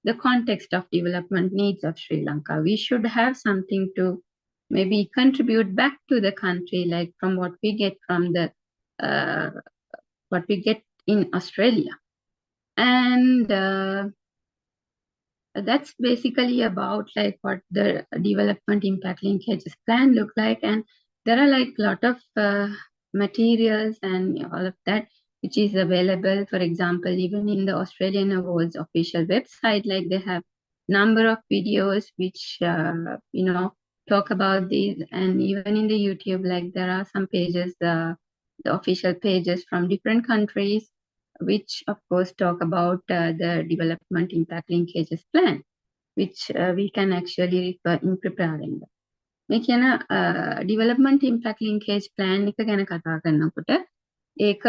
the context of development needs of Sri Lanka. We should have something to maybe contribute back to the country, like from what we get from the what we get in Australia. And that's basically about like what the development impact linkages plan look like. And there are like a lot of materials and all of that which is available. For example, even in the Australian Awards official website, like they have number of videos which talk about these. And even in the YouTube, like there are some pages, the official pages from different countries, which of course talk about the development impact linkages plan, which we can actually refer in preparing them. මේ කියන development impact linkage plan එක ගැන කතා කරනකොට ඒක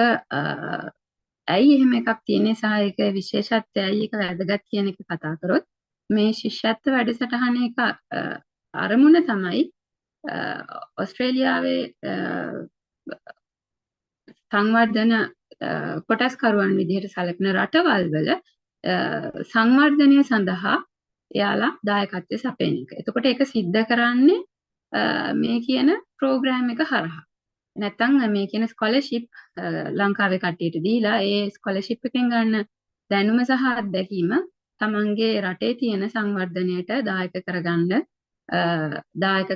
ඇයි එහෙම එකක් තියෙන්නේ සහ ඒක විශේෂත්වය ඇයි ඒක වැදගත් කියන එක කතා කරොත් මේ ශිෂ්‍යත්ව වැඩසටහන එක අරමුණ තමයි ඔස්ට්‍රේලියාවේ සංවර්ධන කොටස්කරුවන් විදිහට සැලකෙන රටවල් වල සංවර්ධනය සඳහා එයාලා දායකත්වය සපයන එක. එතකොට ඒක සිද්ධ කරන්නේ මේ කියන ප්‍රෝග්‍රෑම් එක හරහා. නැත්තම් මේ කියන ස්කෝලර්ෂිප් ලංකාවේ කට්ටියට දීලා ඒ ස්කෝලර්ෂිප් එකෙන් ගන්න දැනුම සහ අත්දැකීම තමන්ගේ රටේ තියෙන සංවර්ධනයට දායක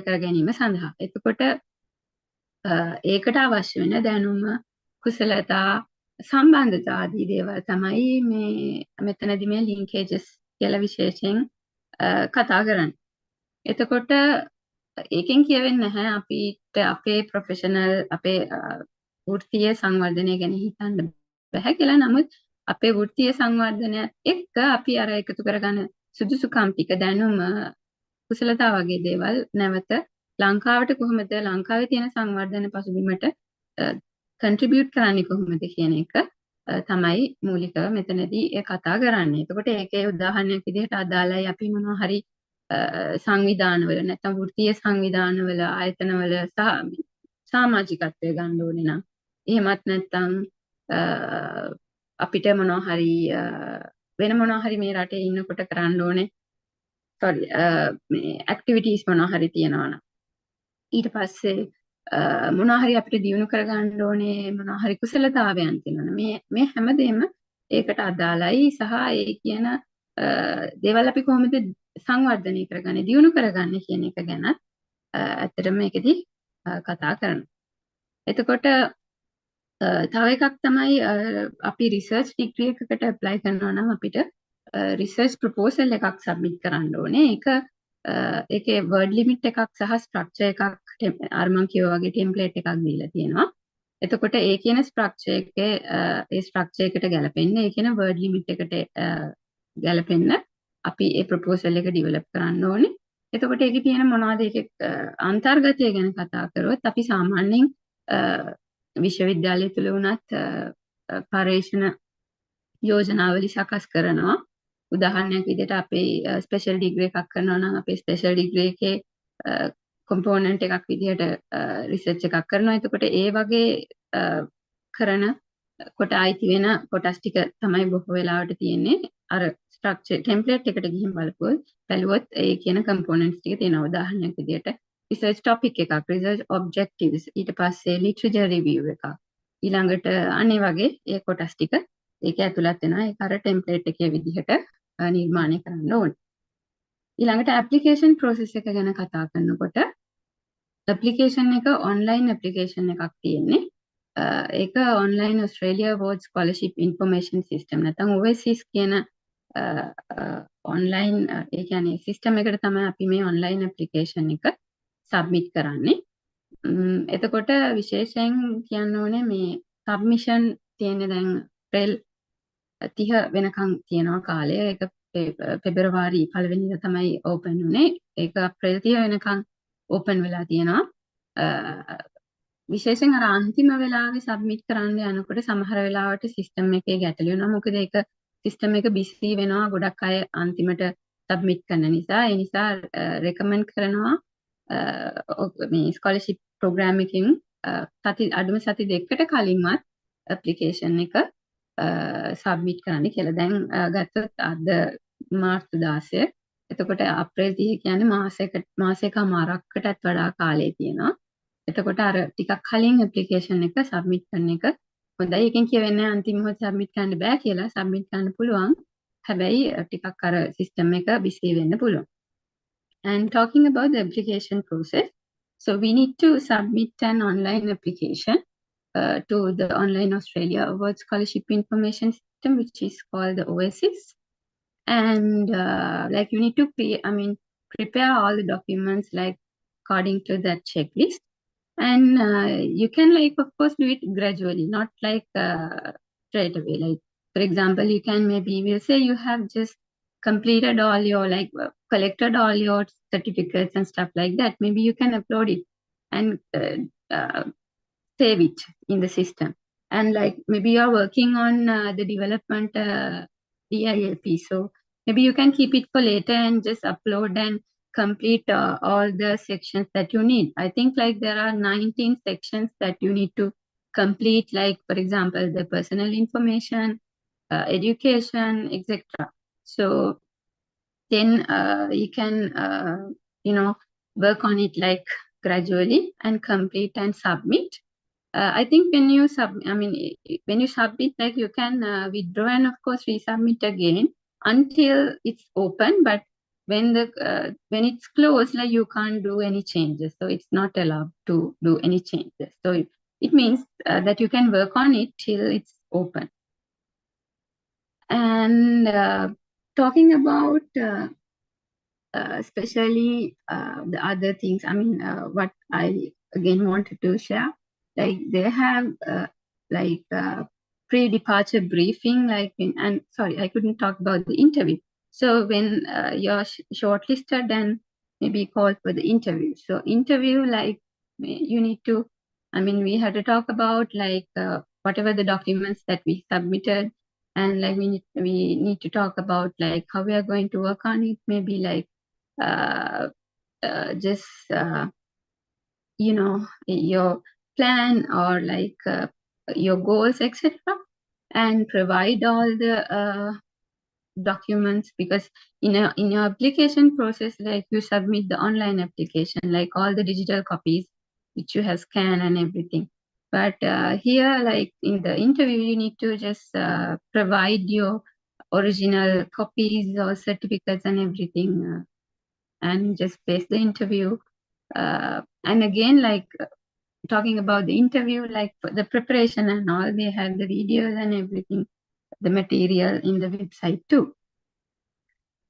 කර ගැනීම සඳහා. එතකොට ඒකට අවශ්‍ය වෙන දැනුම, කුසලතා, සම්බන්ධතා ආදී දේවල් තමයි මෙතනදී මේ linkages කියලා විශේෂයෙන් කතා කරන්නේ. එතකොට ඒකෙන් කියවෙන්නේ නැහැ අපිට අපේ ප්‍රොෆෙෂනල් අපේ වෘත්තීය සංවර්ධනය ගැන හිතන්න බැහැ කියලා. නමුත් අපේ වෘත්තීය සංවර්ධනයත් එක්ක අපි අර එකතු කරගන්න සුදුසුකම් ටික දැනුම කුසලතා වගේ දේවල් නැවත ලංකාවට කොහොමද ලංකාවේ තියෙන සංවර්ධන පසුබිමට කන්ට්‍රිබියුට් කරන්නේ කොහොමද කියන එක තමයි මූලිකව මෙතනදී කතා කරන්නේ. එතකොට ඒකේ උදාහරණයක් විදිහට අදාළයි අපි මොනවා හරි සංවිධානවල නැත්නම් වෘත්තීය සංවිධානවල ආයතනවල සමාජිකත්වය ගන්න ඕනේ නම් එහෙමත් නැත්නම් අපිට මොනවා හරි වෙන මොනවා හරි මේ රටේ ඉන්නකොට කරන්න ඕනේ මේ ඇක්ටිවිටීස් මොනවා හරි තියෙනවා නම් ඊට පස්සේ මොනවා හරි අපිට දියුණු කරගන්න ඕනේ මොනවා හරි කුසලතාවයන් තියෙනවා මේ හැමදේම ඒකට අදාළයි සහ ඒ කියන දේවල් අපි කොහොමද සංවර්ධනය කරගන්නේ දියුණු කරගන්නේ කියන එක ගැන ඇත්තටම මේකදී කතා කරනවා. එතකොට තව එකක් තමයි අපි රිසර්ච් ඩිග්‍රී එකකට ඇප්ලයි කරනවා නම් අපිට රිසර්ච් ප්‍රොපෝසල් එකක් සබ්මිට් කරන්න ඕනේ. ඒකේ වර්ඩ් ලිමිට් එකක් සහ ස්ට්‍රක්චර් එකක් අර මම කිව්වා වගේ ටෙම්ප්ලේට් එකක් දීලා තියෙනවා. එතකොට ඒ කියන ස්ට්‍රක්චර් එකේ ඒ ස්ට්‍රක්චර් එකට ගැලපෙන්න ඒ කියන වර්ඩ් ලිමිට් එකට ගැලපෙන්න අපි ඒ ප්‍රොපෝසල් එක ඩිවෙලොප් කරන්න ඕනේ. එතකොට ඒකේ තියෙන මොනවද ඒකේ අන්තර්ගතය ගැන කතා කරොත් අපි සාමාන්‍යයෙන් විශ්වවිද්‍යාලය තුළ වුණත් පර්යේෂණ යෝජනාවලි සකස් කරනවා. උදාහරණයක් විදිහට අපේ ස්පෙෂල් ඩිග්‍රී එකක් කරනවා නම් අපේ ස්පෙෂල් ඩිග්‍රී එකේ කොම්පෝනන්ට් එකක් විදිහට රිසර්ච් එකක් කරනවා. එතකොට ඒ වගේ කරන කොට අයිති වෙන කොටස් ටික තමයි බොහෝ වෙලාවට තියෙන්නේ. අර ස්ට්‍රක්චර් ටෙම්ප්ලේට් එකට ගිහින් බලුවොත් ඒ කියන කම්පෝනන්ට්ස් ටික තියෙනවා. උදාහරණයක් විදිහට රිසර්ච් ටොපික් එකක්, රිසර්ච් ඔබ්ජෙක්ටිව්ස්, ඊට පස්සේ ලිටරචර් රිවිව් එකක්. ඊළඟට අනේ වගේ ඒ කොටස් ටික ඒක ඇතුළත් වෙනවා. ඒක අර ටෙම්ප්ලේට් එකේ විදිහට නිර්මාණය කරන්න ඕනේ. ඊළඟට ඇප්ලිකේෂන් ප්‍රොසෙස් එක ගැන කතා කරනකොට ඇප්ලිකේෂන් එක ඔන්ලයින් ඇප්ලිකේෂන් එකක් තියෙන්නේ. ඒක online Australia award scholarship information system නැත්නම් OSIS කියන ඔන්ලයින් ඒ කියන්නේ සිස්ටම් එකට තමයි අපි මේ ඔන්ලයින් ඇප්ලිකේෂන් එක සබ්මිට් කරන්නේ. එතකොට විශේෂයෙන් කියන්න ඕනේ මේ සබ්මිෂන් තියෙන්නේ දැන් අප්‍රේල් 30 වෙනකන් තියෙනවා කාලය. ඒක පෙබරවාරි 1 වෙනිදා තමයි ඕපන් වුනේ. ඒක අප්‍රේල් 30 වෙනකන් ඕපන් වෙලා තියෙනවා. විශේෂයෙන් අර අන්තිම වෙලාවේ සබ්මිට් කරන්න යනකොට සමහර වෙලාවට සිස්ටම් එකේ ගැටලු වෙනවා. මොකද ඒක සිස්ටම් එක බිසි වෙනවා ගොඩක් අය අන්තිමට සබ්මිට් කරන නිසා. ඒ නිසා රෙකමන්ඩ් කරනවා මේ ස්කෝලර්ෂිප් ප්‍රෝග්‍රෑම් එකකින් අඩුම සති 2කට කලින්වත් ඇප්ලිකේෂන් එක සබ්මිට් කරන්න කියලා. දැන් ගත්තොත් අද මාර්තු 16. එතකොට අප්‍රේල් 30 කියන්නේ මාසයකමාරකටත් වඩා කාලය තියෙනවා. එතකොට අර ටිකක් කලින් ඇප්ලිකේෂන් එක සබ්මිට් කරන එක හොඳයි. එකෙන් කියවෙන්නේ අන්තිම මොහොතේ සබ්මිට් කරන්න බෑ කියලා. සබ්මිට් කරන්න පුළුවන්. හැබැයි ටිකක් අර සිස්ටම් එක බිසි වෙන්න පුළුවන්. And talking about the application process, so we need to submit an online application to the Online Australia Award Scholarship Information System, which is called the OSIS. And like you need to prepare all the documents like according to that checklist. And you can of course do it gradually, not straight away. Like for example, you can we'll say you have just completed all your collected all your certificates and stuff like that, maybe you can upload it and save it in the system. And maybe you're working on the development DILP, so maybe you can keep it for later and just upload and complete all the sections that you need. I think there are 19 sections that you need to complete, for example, the personal information, education, etc. So then you can work on it gradually and complete and submit. I think when you submit, you can withdraw and of course resubmit again until it's open. But when it's closed, you can't do any changes. So it's not allowed to do any changes. So it means that you can work on it till it's open. And talking about especially the other things, what I again wanted to share, they have pre-departure briefing, and sorry, I couldn't talk about the interview. So when you're shortlisted and maybe called for the interview. So interview, you need to, we had to talk about whatever the documents that we submitted, and we need to talk about how we are going to work on it, maybe your plan or your goals, etc., and provide all the documents, because in your application process, you submit the online application, all the digital copies which you have scanned and everything. But here, in the interview, you need to just provide your original copies or certificates and everything, and just face the interview. And again, talking about the interview, for the preparation and all, they have the videos and everything, the material in the website too.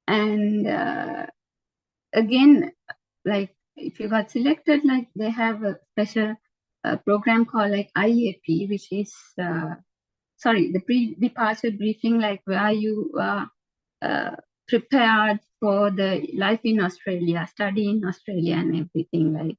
And again, if you got selected, they have a special program called IAP, which is the pre-departure briefing, where you are prepared for the life in Australia, study in Australia and everything.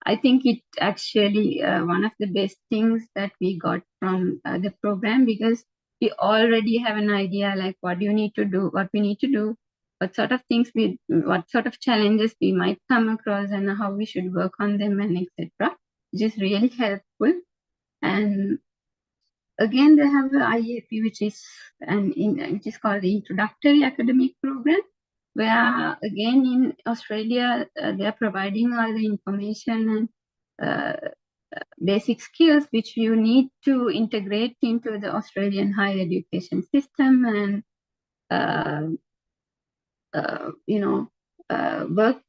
I think it actually one of the best things that we got from the program, because we already have an idea what you need to do, what we need to do, what sort of things what sort of challenges we might come across, and how we should work on them, and etc., which is really helpful. And again, they have the IAP, which is called the Introductory Academic Program, where again in Australia they are providing all the information and basic skills which you need to integrate into the Australian higher education system, and work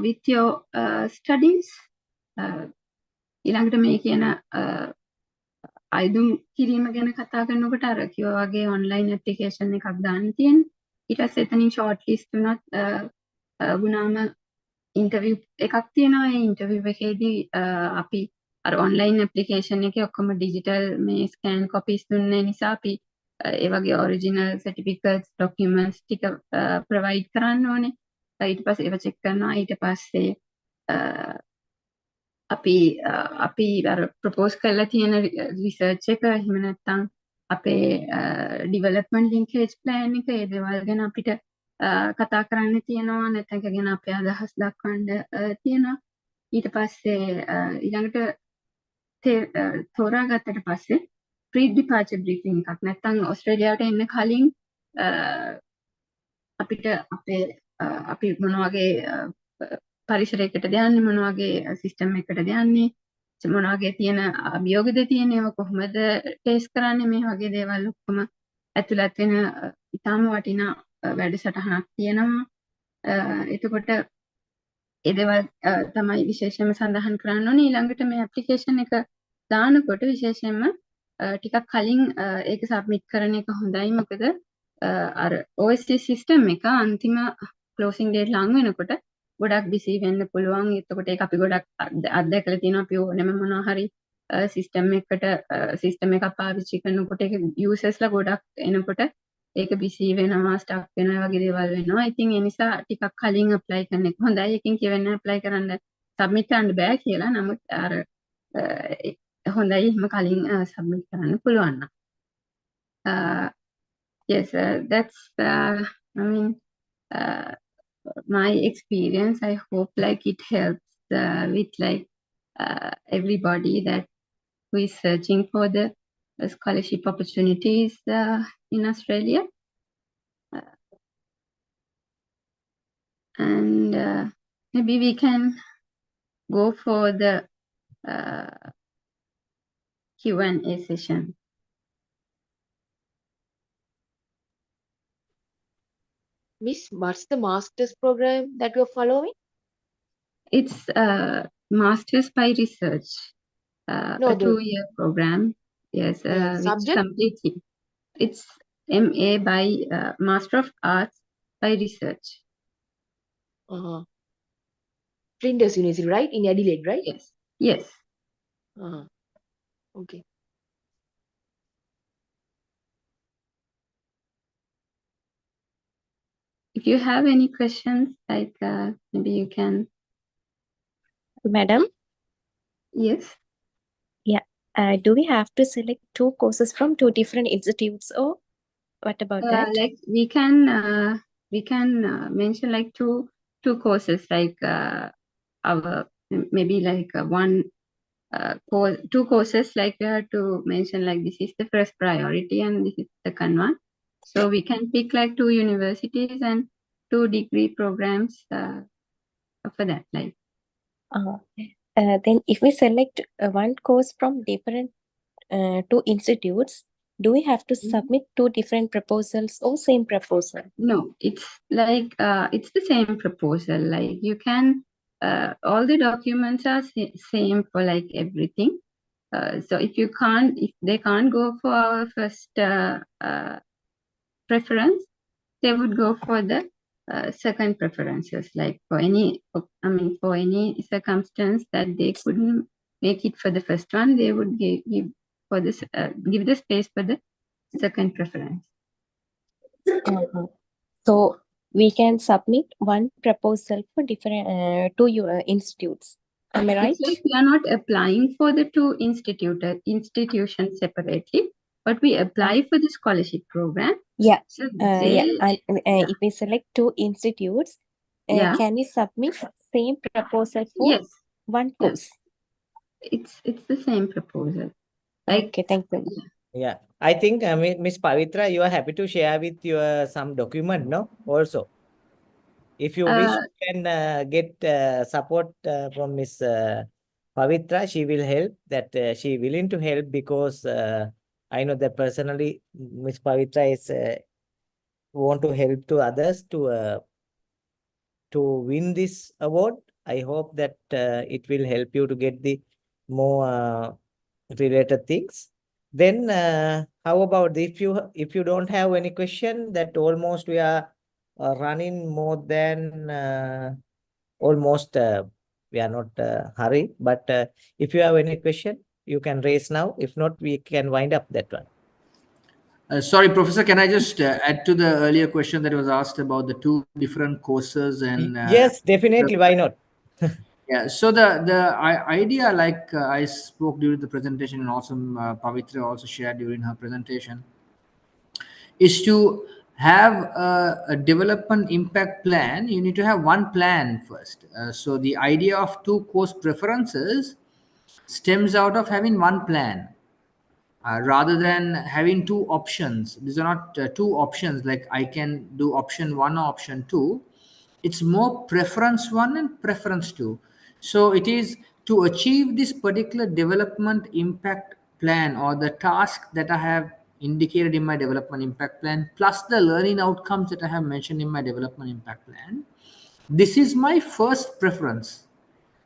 with your studies. ඊළඟට මේ කියන අයිදුම් කිරීම ගැන කතා කරනකොට අර කිව්වා වගේ ඔන්ලයින් ඇප්ලිකේෂන් එකක් දාන්න තියෙන. ඊට පස්සේ එතනින් ෂෝට් ලිස්ට් වුණත් වුණාම ඉන්ටර්විව් එකක් තියෙනවා. ඒ ඉන්ටර්විව් එකේදී අපි අර ඔන්ලයින් ඇප්ලිකේෂන් එකේ ඔක්කොම ඩිජිටල් මේ ස්කෑන් කොපීස් දුන්නේ නිසා අපි ඒ වගේ ඔරිජිනල් සර්ටිෆිකේට්ස් ඩොකියුමන්ට්ස් ටික ප්‍රොවයිඩ් කරන්න ඕනේ. ඊට පස්සේ ඒව චෙක් කරනවා. ඊට පස්සේ අපි අර ප්‍රොපෝස් කරලා තියෙන රිසර්ච් එක, එහෙම නැත්නම් අපේ ඩිවෙලොප්මන්ට් ලින්කේජ් ප්ලෑන් එක, ඒ දේවල් ගැන අපිට කතා කරන්න තියෙනවා. නැත්නම් ඒක ගැන අපේ අදහස් දක්වන්න තියෙනවා. ඊට පස්සේ ඊළඟට තෝරාගත්තට පස්සේ ප්‍රී ඩිපාර්චර් බ්‍රීෆින් එකක්, නැත්නම් ඔස්ට්‍රේලියාවට එන්න කලින් අපිට අපි මොන වගේ පරිසරයකටද යන්නේ, මොන වගේ සිස්ටම් එකකටද යන්නේ, මොන වගේ තියෙන අභියෝගද තියෙනව, කොහොමද ටෙස්ට් කරන්නේ, මේ වගේ දේවල් ඔක්කොම ඇතුළත් වෙන ඉතාම වටිනා වැඩසටහනක් තියෙනවා. එතකොට ඒ දේවල් තමයි විශේෂයෙන්ම සඳහන් කරන්න ඕනේ. ඊළඟට මේ ඇප්ලිකේෂන් එක දානකොට විශේෂයෙන්ම ටිකක් කලින් ඒක සබ්මිට් කරන එක හොඳයි. මොකද අර OST සිස්ටම් එක අන්තිම ක්ලෝසින් ඩේට් ලඟ වෙනකොට ගොඩක් බිසි වෙන්න පුළුවන්. එතකොට ඒක අපි ගොඩක් අත්දැකලා තියෙනවා. අපි ඕනෙම මොනවා හරි සිස්ටම් එකක් පාවිච්චි කරනකොට ඒක යූසර්ස්ලා ගොඩක් එනකොට ඒක බිසි වෙනවා ස්ටක් වෙනවා වගේ දේවල් වෙනවා. ඉතින් ඒ නිසා ටිකක් කලින් apply කරන එක හොඳයි. එකකින් කියවෙන්න apply කරන්න submit කරන්න බෑ කියලා. නමුත් අර හොඳයි එහෙම කලින් submit කරන්න පුළුවන් නම්. Yes, that's I mean my experience. I hope like it helps with like everybody that who is searching for the scholarship opportunities in Australia. And maybe we can go for the Q&A session. Miss, what's the master's program that you're following? It's Masters by Research, No, a 2-year program. Yes, which subject? completely. It's MA by Master of Arts by Research. Flinders University, right? In Adelaide, right? Yes, yes. Okay. If you have any questions, like maybe you can. Madam, Yes. do we have to select 2 courses from 2 different institutes, or what about that? Like we can mention like two courses, like our maybe like two courses, like we have to mention like this is the first priority and this is the second one. So we can pick like 2 universities and 2 degree programs for that, like. Then if we select one course from different 2 institutes, do we have to submit 2 different proposals or same proposal? No, it's like it's the same proposal. Like you can all the documents are same for like everything. So if they can't go for our first preference, they would go for the second preferences. Like for any circumstance that they couldn't make it for the first one, they would give the space for the second preference. So we can submit one proposal for different 2 institutes. Am I right? It's like we are not applying for the 2 institutions separately, but we apply for the scholarship program. Yeah. So If we select 2 institutes, Yeah. can we submit same proposal for Yes, one course? it's the same proposal. Like Okay, thank you. Yeah, I think Miss Pavitra, you are happy to share with your some document, no? Also, if you wish, you can get support from Miss Pavitra. She will help. That she willing to help because I know that personally, Miss Pavitra is want to help to others to win this award. I hope that it will help you to get the more related things. Then how about if you don't have any question, that almost we are running more than almost we are not hurry, but if you have any question, you can raise now. If not, we can wind up that one. Sorry, Professor, can I just add to the earlier question that was asked about the 2 different courses and yes, definitely. Why not? Yeah, so the idea, like I spoke during the presentation, and also Pavitra also shared during her presentation, is to have a development impact plan. You need to have one plan first. So the idea of 2 course preferences stems out of having one plan. Rather than having 2 options. These are not 2 options, like I can do option 1 or option 2. It's more preference 1 and preference 2. So it is to achieve this particular development impact plan, or the task that I have indicated in my development impact plan, plus the learning outcomes that I have mentioned in my development impact plan. This is my first preference.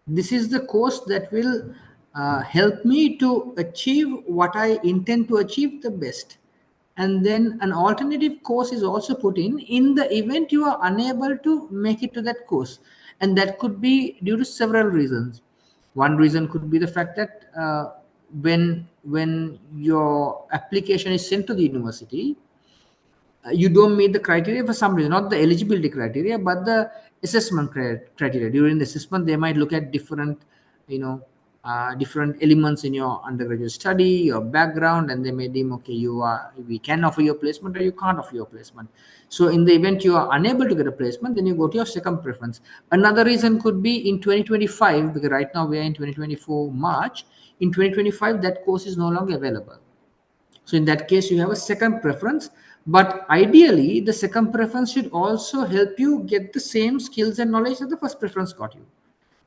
This is the course that will help me to achieve what I intend to achieve the best. And then an alternative course is also put in the event you are unable to make it to that course. And that could be due to several reasons. One reason could be the fact that when your application is sent to the university, you don't meet the criteria for some reason, not the eligibility criteria, but the assessment criteria. During the assessment, they might look at different, different elements in your undergraduate study, your background, and they may deem, okay, we can offer you a placement or you can't offer you a placement. So in the event you are unable to get a placement, then you go to your second preference. Another reason could be in 2025, because right now we are in 2024 March. In 2025, that course is no longer available. So in that case, you have a second preference, but ideally the second preference should also help you get the same skills and knowledge that the first preference got you.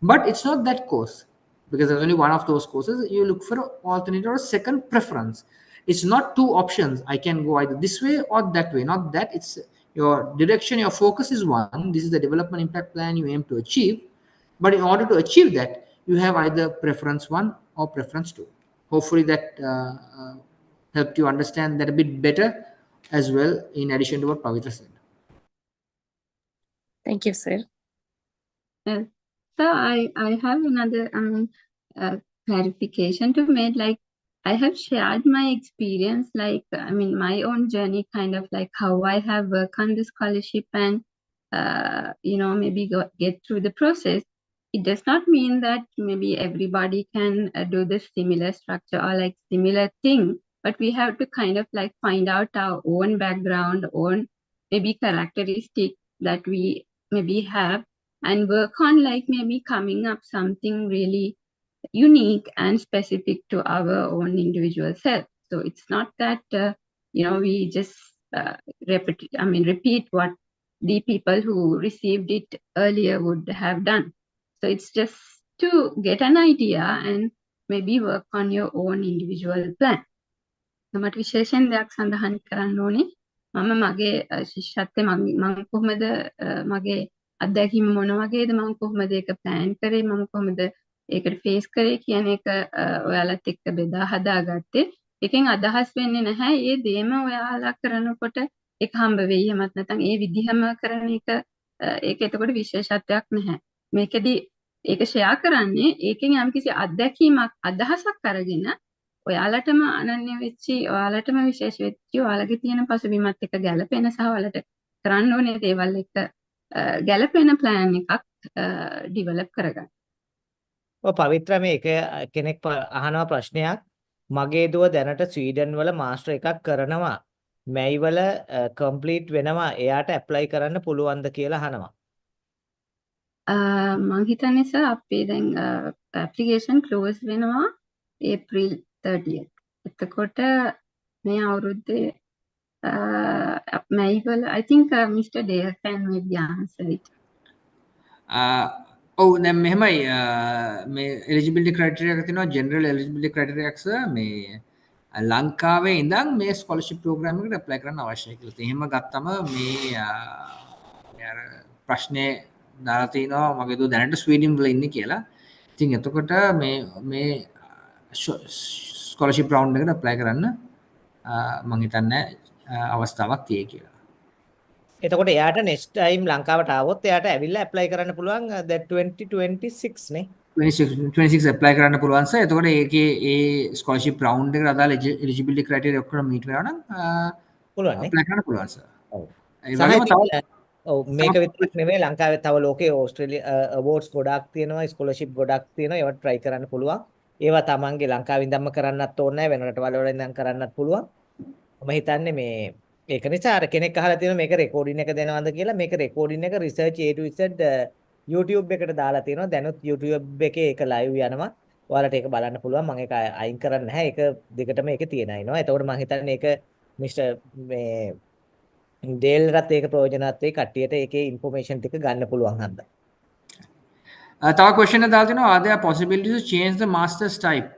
But it's not that course, because there's only one of those courses. You look for an alternate or a second preference. It's not two options. I can go either this way or that way, not that. It's your direction, your focus is one. This is the development impact plan you aim to achieve. But in order to achieve that, you have either preference one or preference two. Hopefully that helped you understand that a bit better as well, in addition to what Pavitra said. Thank you, sir. So I have another clarification to make. Like, I have shared my experience, like, my own journey, kind of like how I have worked on the scholarship and, maybe get through the process. It does not mean that maybe everybody can do the similar structure or like similar thing, but we have to kind of like find out our own background, own maybe characteristic that we maybe have, and work on like maybe coming up something really unique and specific to our own individual self. So it's not that we just repeat what the people who received it earlier would have done. So it's just to get an idea and maybe work on your own individual plan. මට විශේෂයෙන් දෙයක් සඳහන් කරන්න ඕනේ. මම මගේ ශිෂ්‍යත්වයේ මම කොහොමද මගේ අත්දැකීම මොන වගේද, මම කොහොමද ඒක ප්ලෑන් කරේ, මම කොහොමද ඒකට ෆේස් කරේ කියන එක ඔයාලත් එක්ක බෙදා හදාගත්තේ. එකෙන් අදහස් වෙන්නේ නැහැ ඒ දේම ඔයාලා කරනකොට ඒක හම්බ වෙයි, එහෙමත් නැත්නම් ඒ විදිහම කරන එක ඒක එතකොට විශේෂත්වයක් නැහැ. මේකෙදි ඒක ෂෙයා කරන්නේ ඒකෙන් යම්කිසි අත්දැකීමක් අදහසක් අරගෙන ඔයාලටම අනන්‍ය වෙච්චි, ඔයාලටම විශේෂ වෙච්චි, ඔයාලගේ තියෙන පසුබිමත් එක්ක ගැලපෙන සහ ඔයාලට කරන්න ඕනේ දේවල් එක්ක ගැලපෙන ප්ලෑන් එකක් ඩිවෙලොප් කරගන්න. ඔව් පවිත්‍ර, මේ කෙනෙක් අහනවා ප්‍රශ්නයක්. මගේ දුව දැනට ස්වීඩන් වල මාස්ටර් එකක් කරනවා. මැයි වල කම්ප්ලීට් වෙනවා. එයාට ඇප්ලයි කරන්න පුළුවන්ද කියලා අහනවා. මං හිතන්නේ සර් අපේ දැන් ඇප්ලිකේෂන් ක්ලෝස් වෙනවා ඒප්‍රිල් 30th. එතකොට මේ අවුරුද්දේ මැයි වල I think Mr. Dale can maybe answer it. දැන් මෙහෙමයි, මේ එලිජිබිලිටි ක්‍රයිටීරියා එක තියෙනවා, ජෙනරල් එලිජිබිලිටි ක්‍රයිටීරියා එක මේ ලංකාවේ ඉඳන් මේ ස්කෝලර්ෂිප් ප්‍රෝග්‍රෑම් එකට ඇප්ලයි කරන්න අවශ්‍යයි කියලා. එහෙම ගත්තම මේ අර ප්‍රශ්නේ දාලා තිනවා මගේ දුව දැනට ස්වීඩන් වල ඉන්නේ කියලා. ඉතින් එතකොට මේ ස්කෝලර්ෂිප් රවුන්ඩ් එකට ඇප්ලයි කරන්න මම හිතන්නේ අවස්ථාවක් තියෙයි කියලා. එතකොට එයාට next time ලංකාවට ආවොත් එයාට ඇවිල්ලා ඇප්ලයි කරන්න පුළුවන් that 2026 නේ. 26 ඇප්ලයි කරන්න පුළුවන් සර්. එතකොට ඒකේ ඒ ස්කෝලර්ෂිප් රවුන්ඩ් එකට අදාළ එලිජිබිලිටි ක්‍රයිටීරියා ඔක්කොම මීට් වෙනවා නම් පුළුවන් නේ. ඇප්ලයි කරන්න පුළුවන් සර්. ඔව්. ඒ වගේම තව මේක විතරක් නෙමෙයි, ලංකාවේ තව ලෝකේ ඕස්ට්‍රේලියා අවෝඩ්ස් ගොඩක් තියෙනවා, ස්කෝලර්ෂිප් ගොඩක් තියෙනවා. ඒවට try කරන්න පුළුවන්. ඒවා තමන්ගේ ලංකාවේ ඉඳන්ම කරන්නත් ඕනේ නැහැ, වෙන රටවල් වල ඉඳන් කරන්නත් පුළුවන්. මම හිතන්නේ මේ ඒක නිසා අර කෙනෙක් අහලා තියෙනවා මේක රෙකෝඩින් එක දෙනවද කියලා. මේක රෙකෝඩින් එක research A to Z YouTube එකට දාලා තියෙනවා. දැනුත් YouTube එකේ ඒක ලයිව් යනවා. ඔයාලට ඒක බලන්න පුළුවන්. මම ඒක අයින් කරන්නේ නැහැ. ඒක දිගටම ඒක තියෙනවා ඉනවා. එතකොට මම හිතන්නේ ඒක මිස්ටර් මේ ඩේල්රත් ඒක ප්‍රයෝජනවත් වෙයි, කට්ටියට ඒකේ ইনফরমේෂන් ටික ගන්න පුළුවන් හන්දා. තව question එකක් දාලා තිනවා, are there possibilities to change the master's type?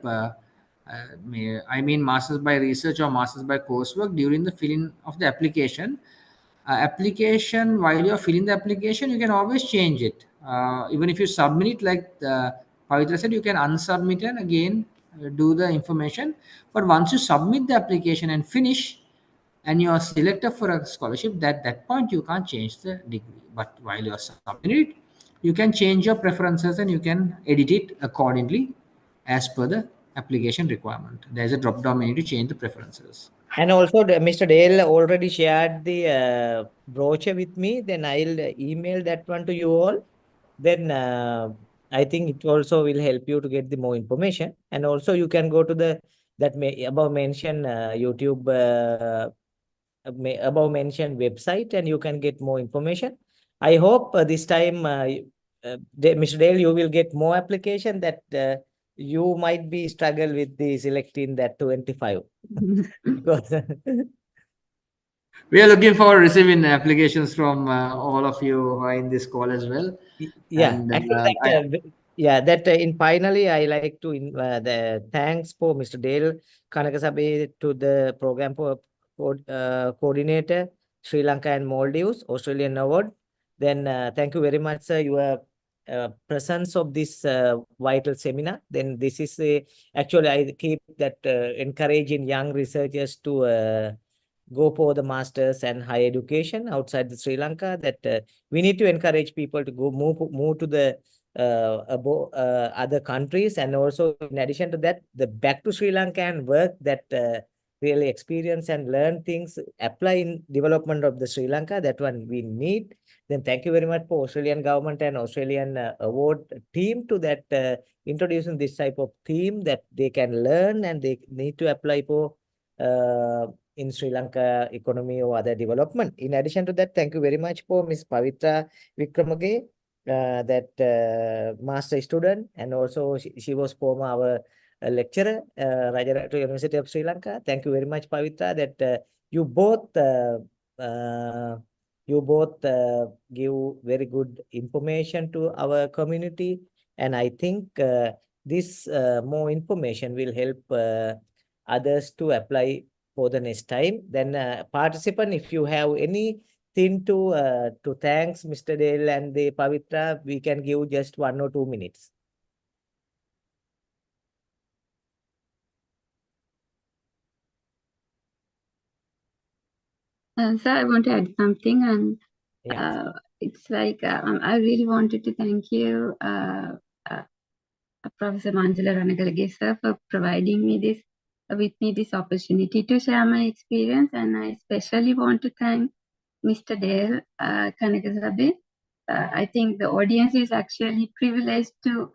I mean masters by research or masters by coursework during the filling of the application. While you're filling the application, you can always change it. Even if you submit it, like Pavitra said, you can unsubmit and again do the information. But once you submit the application and finish, and you are selected for a scholarship, that point you can't change the degree. But while you are submitting it, you can change your preferences and you can edit it accordingly as per the application requirement. There's a drop-down menu to change the preferences. And also, Mr. Dale already shared the brochure with me. Then I'll email that one to you all. Then I think it also will help you to get the more information. And also, you can go to the above mentioned YouTube above mentioned website, and you can get more information. I hope this time, Mr. Dale, you will get more application that you might be struggle with the selecting that 25. Because We are looking for receiving applications from all of you who are in this call as well. yeah, And, I think that in finally, I like to the thanks for Mr. Dale Kanakasabe to the program coordinator, Sri Lanka and Maldives, Australian Award. Then thank you very much, sir, your presence of this vital seminar. Then this is actually I keep that encouraging young researchers to go for the masters and higher education outside the Sri Lanka. That we need to encourage people to go move to the other countries, and also in addition to that, the back to Sri Lanka and work that really experience and learn things, apply in development of the Sri Lanka. That one we need. Then thank you very much for Australian government and Australian award team to that introducing this type of theme that they can learn and they need to apply for in Sri Lanka economy or other development. In addition to that, thank you very much for Ms. Pavitra Wickramage, that master student, and also she was former our lecturer, Rajaratnam University of Sri Lanka. Thank you very much, Pavitra, that you both give very good information to our community, and I think this more information will help others to apply for the next time. Then participant, if you have anything to thanks Mr. Dale and the Pavitra, we can give just 1 or 2 minutes. So I want to add something, and Yeah. it's like I really wanted to thank you, Professor Manjula Ranagalage sir, for providing me this opportunity to share my experience, and I especially want to thank Mr. Dale Kanakasabe. I think the audience is actually privileged to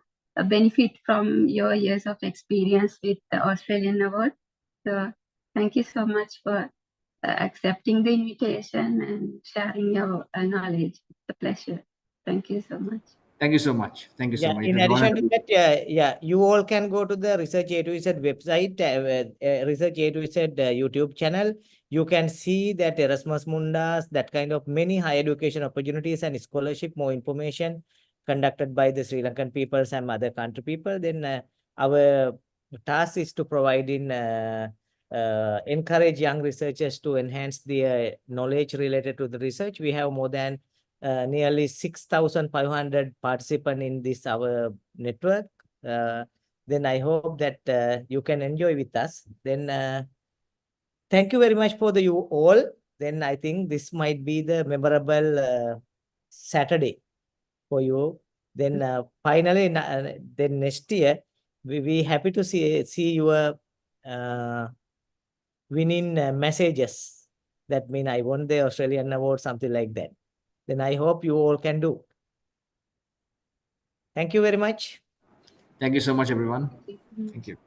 benefit from your years of experience with the Australian Award. So thank you so much for accepting the invitation and sharing your knowledge. It's a pleasure. Thank you so much. Thank you so much. Thank you so Yeah, much. in addition to that, you all can go to the Research A to Z website, Research A to Z YouTube channel. You can see that Erasmus Mundus, that kind of many higher education opportunities and scholarship, more information conducted by the Sri Lankan peoples and other country people. Then our task is to provide encourage young researchers to enhance their knowledge related to the research. We have more than nearly 6,500 participants in this our network. Then I hope that you can enjoy with us. Then thank you very much for you all. Then I think this might be the memorable Saturday for you. Then finally, then next year we happy to see your winning messages. That mean I won the Australian award, something like that. Then I hope you all can do. Thank you very much. Thank you so much, everyone. Thank you.